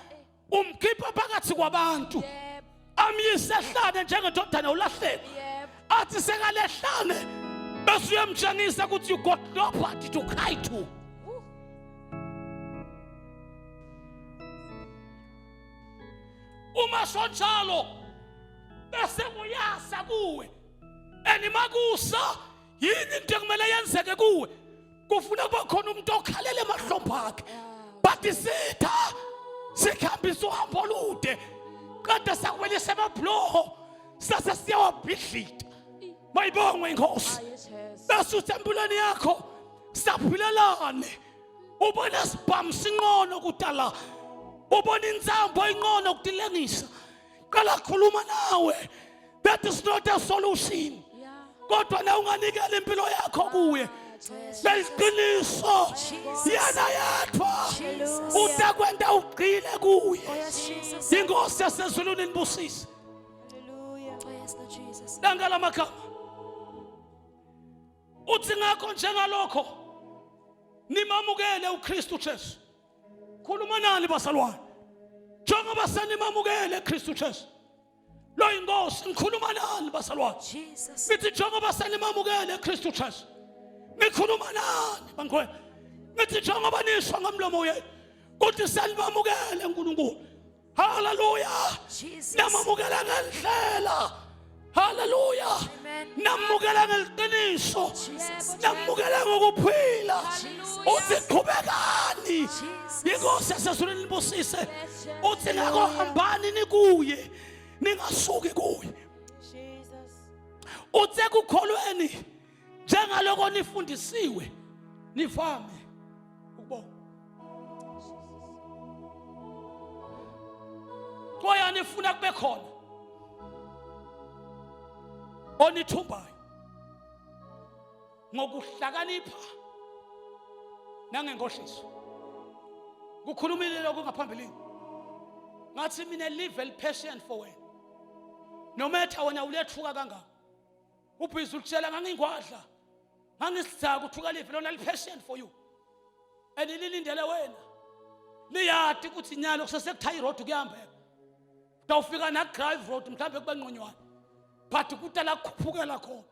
umkhipha phakathi kwabantu, Yep. amyise ehlane njengendodana ulahleka, Yep. athi sekalehlane bese uyamtshengisa ukuthi you got nobody to cry to. Uma sonjalo bese uyasa kuwe, enimakusa yini into ekumele yenzeke kuwe, kufuna kube khona umuntu okhalela emahlombe akhe, but isitha sikhambisa uhambo olude kade sakwelisa emabhloho sase siyawabhidlita. Mayibongwe inkosi. Ah, yes, yes. Bese usempilweni yakho saphilelane, ubona sibhamu sinqono kudala, ubona insambo inqono kudilengisa, qala khuluma nawe. That is not a solution. Yeah. Kodwa na unganikela impilo yakho kuye, leliqiniso yana yathwa utakwenda ugqile kuye. Inkosi yasezulwini nibusise. Dangala makama uthi ngakho njengalokho nimamukele uKristu Jesu. Khuluma nani bazalwane, njengoba senimamukele uKristu Jesu lo inkosi, ngikhuluma nani bazalwane, Jesus. ngithi njengoba senimamukele uKristu Jesu nikhuluma nani bangcwele, ngithi njengoba nishwa ngomlomo wenu kuthi senimamukele uNkulunkulu. Hallelujah. Jesus. Namamukela ngendlela. Hallelujah. Amen. Namukela ngeliqiniso, Jesus. namukela ngokuphila. Hallelujah. Uthi qhubekani, Jesus. inkosi yasezulwini nibusise. Yes, yes. Uthi ngakho hambani nikuye, ningasuki kuye. Jesus. Uthi ekukholweni njengaloko nifundisiwe nivame ukubona. Qoya nifuna kube khona onithumbayo ngokuhlakanipha nangenkohliso. Kukhulumile lokho ngaphambilini ngathi mina live well patient for wena, no matter wena ulethuka kangaka, ubhizi utshela ngangingwadla ngangisizaka uthuka live lona li patient for you, and lilindele wena liyadi ukuthi nyalo kusesekuthayi road kuyahambeka, utawufika na drive road mhlambe kuba ngqonywana, but kutala khuphukela khona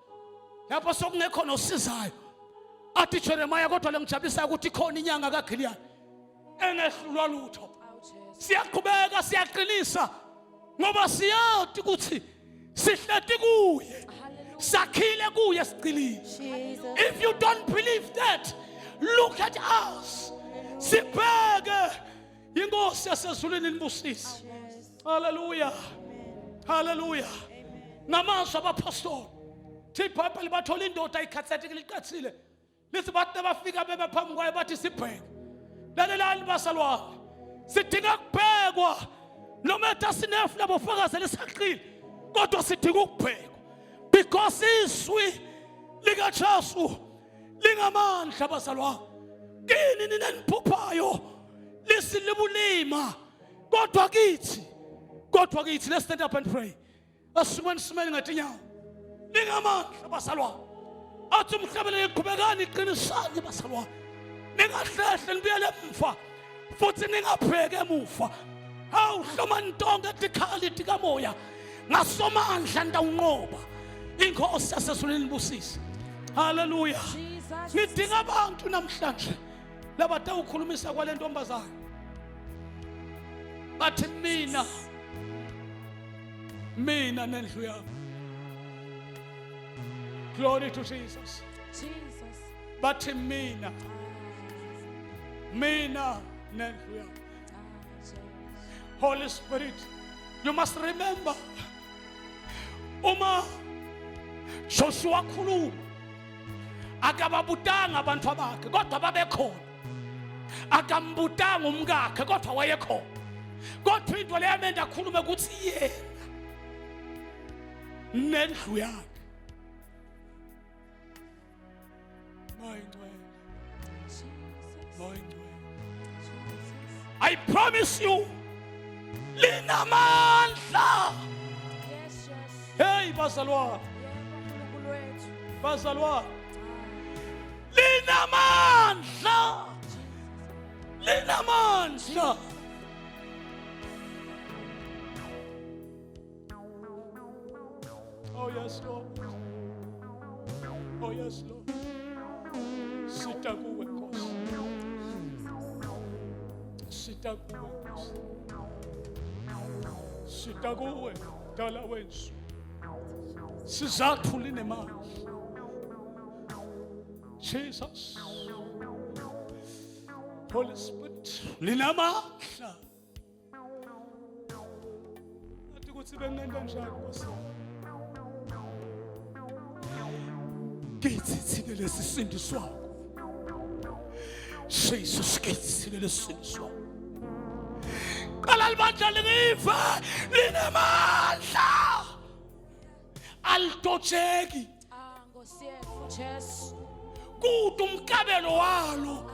lapho sokungekho nosizayo. Athi Jeremiah kodwa lengijabulisa ukuthi khona inyanga kaGiliyadi engehlulwa lutho. Siyaqhubeka siyaqinisa ngoba siyazi ukuthi sihleti kuye, sakhile kuye sicilile. Jesus. If you don't believe that, look at us. Sibheke inkosi yasezulwini nibusise. Hallelujah. Hallelujah. Namazwi abapostoli Thi iBhayibheli bathola indoda ikhathethekile iqathile. Lithi bathi bafika bebe phambi kwayo bathi sibheke. Lalelani basalwane. Sidinga ukubhekwa. Noma etasinefu labofakazela isaqile. Kodwa sidinga ukubhekwa. Because izwi likaJesu lingamandla basalwane. Kini nina niphuphayo lisilibulima. Kodwa kithi let's stand up and pray. Asumani simele ngatinyawo. Lingamandla basalwane. Athi umhlabelele iqhubekani iqinisane basalwane. Ningahlehle nibuyele emva. Futhi ningabheke emuva. Hawu hloma ntonga etikhali tikamoya. Ngasomandla ndawunqoba. Inkosi yasezulwini libusise. Hallelujah. Jesus. Ngidinga abantu namhlanje labatawukhulumisa kwale ntombazana. Bathi mina nendlu yami. Glory to Jesus. Jesus. Bathi mina nendlu yami. Jesus. Holy Spirit, you must remember uma Joshua khuluma akababutanga abantu abakhe kodwa babekhona. Akambutanga umkakhe kodwa wayekhona. Kodwa into leyo yamenda khulume ukuthi yena nendlu yakhe Jesus. I promise you linamandla. Yes, yes. Hey bazalwane, Yebo uNkulunkulu wethu. bazalwane, linamandla. Linamandla. Oh yes Lord. Oh yes Lord. Sita kuwe Nkosi. Sita kuwe Nkosi. Sita kuwe Dala wethu. Sizathu linemandla. Jesus. Holy Spirit, linamandla. Athi kuthi bengenza njani Nkosi? Ngitsithile lesisindiswayo. Jesus ngitsithile lesisindiswayo. Qala libandla lingive linamandla. Alidojeki. Nkosi yethu Jesu. Kude umkabelo walo.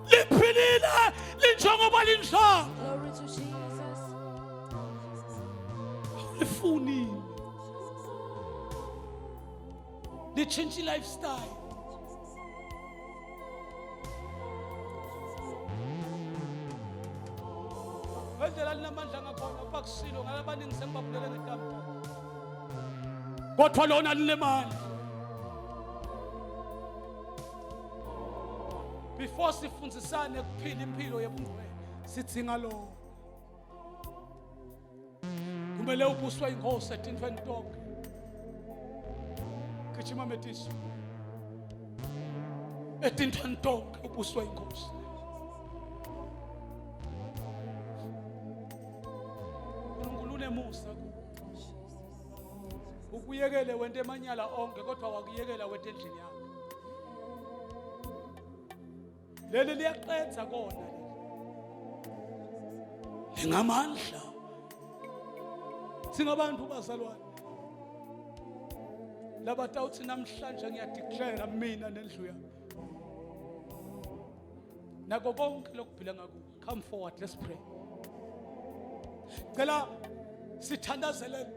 Liphilile linjengoba linjalo. Glory to Jesus. Lifuni. Lichinji lifestyle. Wendlela linamandla ngakhona bakusilo ngalabaningi sengibabulele ngetambo. Kodwa lona linemandla. Before sifundzisane kuphila impilo yebungcwele sidzinga lo. Kumele ubuswe inkosi etintweni tonke. Gijima metiso. Etintweni tonke ubuswe inkosi. uNkulunkulu unemusa ukuyekele wente emanyala onke kodwa wakuyekela wente endlini yakho. Leli liyaqedza kona lingamandla. Singabantu bazalwane labatawuthi namhlanje ngiyadeclare mina nendlu yami. Nako konke lokuphila ngakho. Come forward, let's pray. Cela sithandazele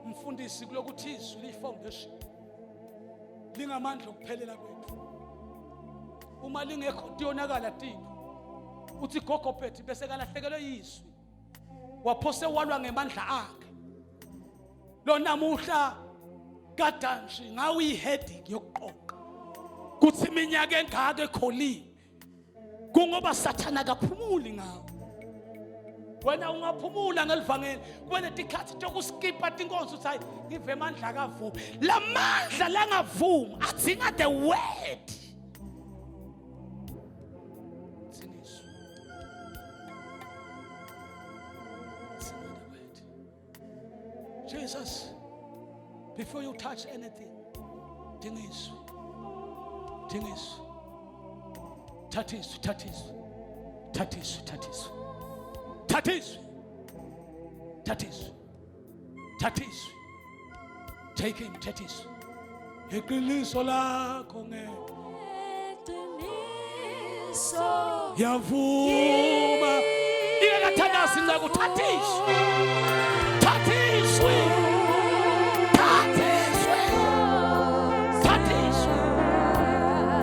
umfundisi kulokuthi izwi lifoundation lingamandla okuphelela kwethu. Uma lingekho tiyonakala tiko uthi gogo phethi bese kalahlekelwe yizwi waphose walwa ngemandla akhe. Lo namuhla kadanji ngawe iheadache yokuqoqa kuthi iminyaka engaka ekholiwe kungoba sathana kaphumuli ngawo. Wena ungaphumula ngelivangeli kuwena tikhathi tokuskipa tinkonzo uthi hayi ngive amandla akavuma. La mandla langavuma adzinga the word. Jesus, Before you touch anything, dingiswe. Thathiswe. Take him, thathiswe. Iqiniso lakho ngeke. Yavuma. Iyakathandasa inceku, thathiswe.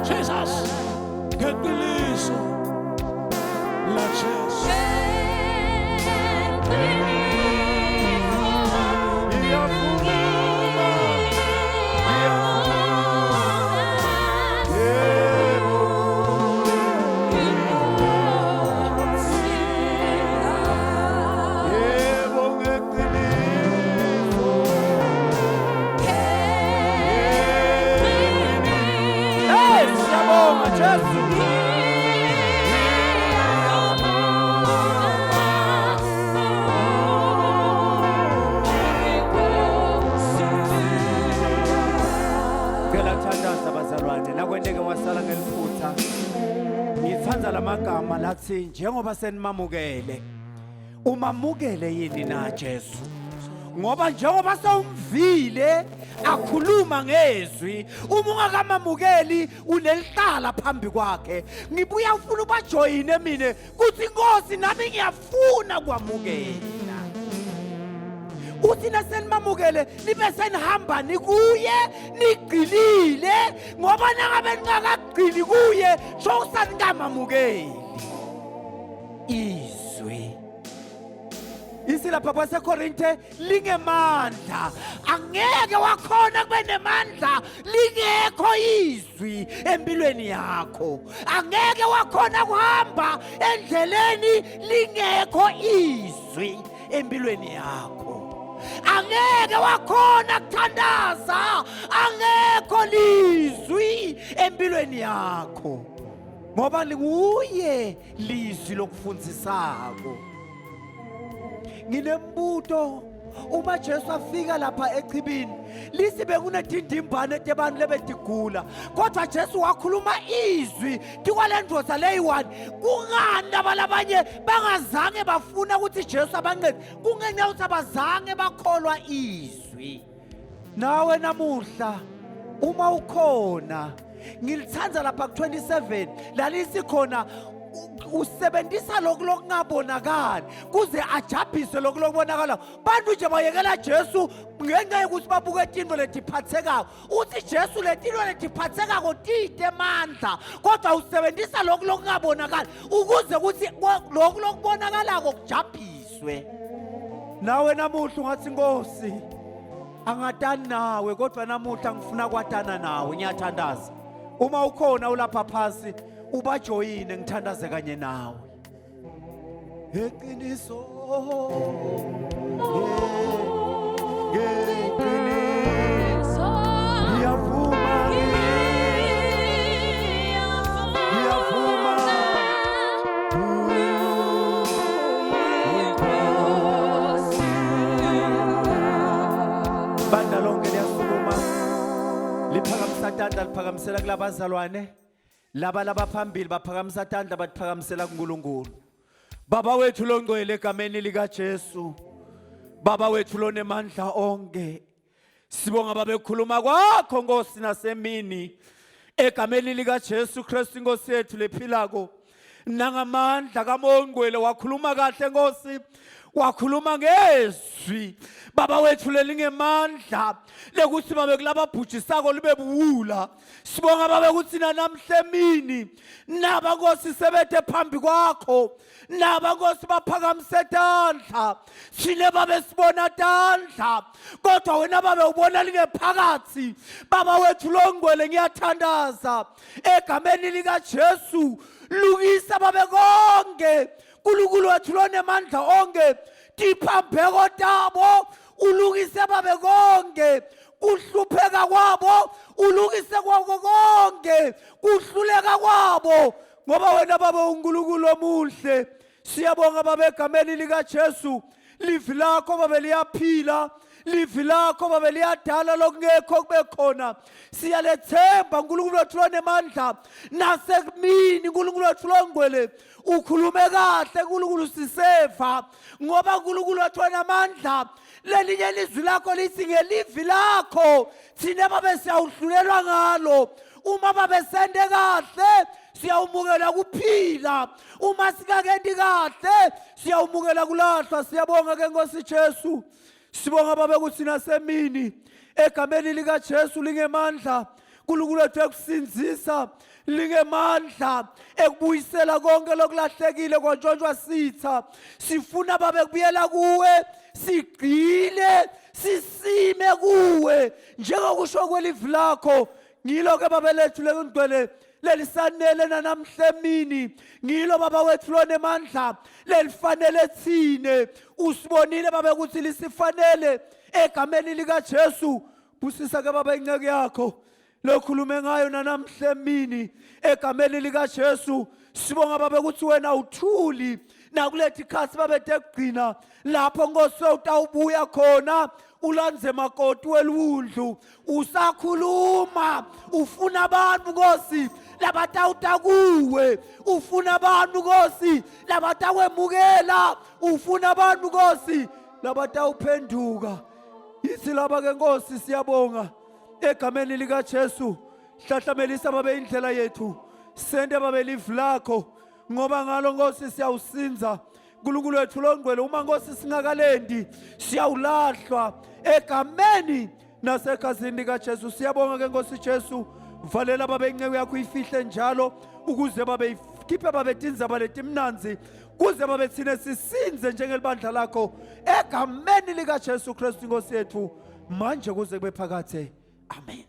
Jesus, ngeqiniso la Jesu. Nakwendeke wasala ngeliphutha ngithanza lamagama lathi njengoba senimamukele umamukele yini na Jesu ngoba njengoba sewumvile akhuluma ngezwi uma ungakamamukeli unelihlala phambi kwakhe ngibuya ufuna ubajoyine mina kuthi Nkosi nami ngiyafuna kwamukela uthi nasenimamukele nibe senihamba nikuye nigqilile ngoba nangabe ningakagqili kuye sokusaningamamukeli izwi isilapha kwaseKorinte lingemandla angeke wakhona kube nemandla lingekho izwi empilweni yakho angeke wakhona kuhamba endleleni lingekho izwi empilweni yakho angeke wakhona kuthandaza angekho lizwi empilweni yakho ngoba linguye lizwi lokufundisako nginembuto uma Jesu afika lapha echibini lisibe kunedindimbane tebantu lebedigula kodwa Jesu wakhuluma izwi tikwalendoza leyi-1 kungani abalabanye bangazange bafuna ukuthi Jesu abancede kungenxa ukuthi abazange bakholwa izwi nawe namuhla uma ukhona ngilithanza lapha ku27 lalisi khona usebenzisa lokungabonakali kuze ajabhise lokubonakala bantu nje bayekela Jesu ngenxa yokuthi babuke into letiphathekako uthi Jesu letilo letiphathekako tide amandla kodwa usebenzisa lokungabonakali ukuze ukuthi lokubonakalako kujabhiswe nawe namuhla ungathi Nkosi angatani nawe kodwa namuhla ngifuna kwatana nawe ngiyathandaza uma ukhona ulapha phansi ubajoyine ngithandaze kanye nawe eqiniso ngeqiniso ngiyavuma banda lonke liyasukuma liphakamisa tandla liphakamisela kulabazalwane laba phambili baphakamisa tandla bathiphakamisela kuNkulunkulu baba wethu longcwele egameni lika Jesu baba wethu lonemandla onke sibonga babekhuluma kwakho Nkosi nasemini egameni lika Jesu Kristu Nkosi yethu lephilako nangamandla kaMongcwele wakhuluma kahle Nkosi wakhuluma ngezwi baba wethu lelingemandla lekuthi babe kulababhujisako libe buwula sibonga babe kuthi namhlemini naba Nkosi sebethe phambi kwakho naba Nkosi baphakamise tandla sine babe sibona tandla kodwa wena babe ubona lingephakathi baba wethu longcwele ngiyathandaza egameni lika Jesu lungisa babe konke uNkulunkulu wethu lonemandla onke tiphambeko tabo ulungise babe konke kuhlupheka kwabo ulungise kwako konke kuhluleka kwabo ngoba wena baba uNkulunkulu omuhle siyabonga babe egameni lika Jesu livi lakho babe liyaphila livi lakho baba liyadala lokungekho kube khona siyalethemba uNkulunkulu wethu lonemandla nasekumini uNkulunkulu wethu longcwele ukhulume kahle uNkulunkulu siseva ngoba uNkulunkulu wethu onamandla lelinye ilizwi lakho lithi ngelivi lakho thina babe siyawuhlulelwa ngalo uma babe sende kahle siyawumukela kuphila uma sikakendi kahle siyawumukela kulahlwa siyabonga ke Nkosi Jesu sibonga babe ukuthi nasemini egameni lika Jesu lingemandla uNkulunkulu wethu ekusinzisa lingemandla ekubuyisela konke lokulahlekile kontshontshwa sitha sifuna babe kubuyela kuwe sigcile sisime kuwe njengokusho kwelivi lakho ngilo ke baba lethu lekungcwele lelisanele namhla emini ngilo baba wethu lonemandla lelifanele thine usibonile baba ukuthi lisifanele egameni lika Jesu busisa ke baba inceke yakho lokhulume ngayo namhla emini egameni lika Jesu sibonga baba ukuthi wena uthuli nakulethi khasi babe tekugcina lapho Nkosi utawubuya khona ulandze makoti welundlu usakhuluma ufuna abantu Nkosi labatawuta kuwe ufuna abantu Nkosi labatakwemukela ufuna abantu Nkosi labatawuphenduka yithi laba ke Nkosi siyabonga egameni lika Jesu hlahlamelisa babe indlela yethu sende babe livi lakho ngoba ngalo Nkosi siyawusinza uNkulunkulu wethu longcwele uma Nkosi singakalendi siyawulahlwa egameni nasekhazini lika Jesu siyabonga ke Nkosi Jesu valela babe inceke yakho ifihle njalo ukuze babe ikhiphe babe tinzaba letimnanzi kuze babe thine sisinze njengelibandla lakho egameni lika Jesu Kristu Nkosi yethu manje kuze kube phakathe amen.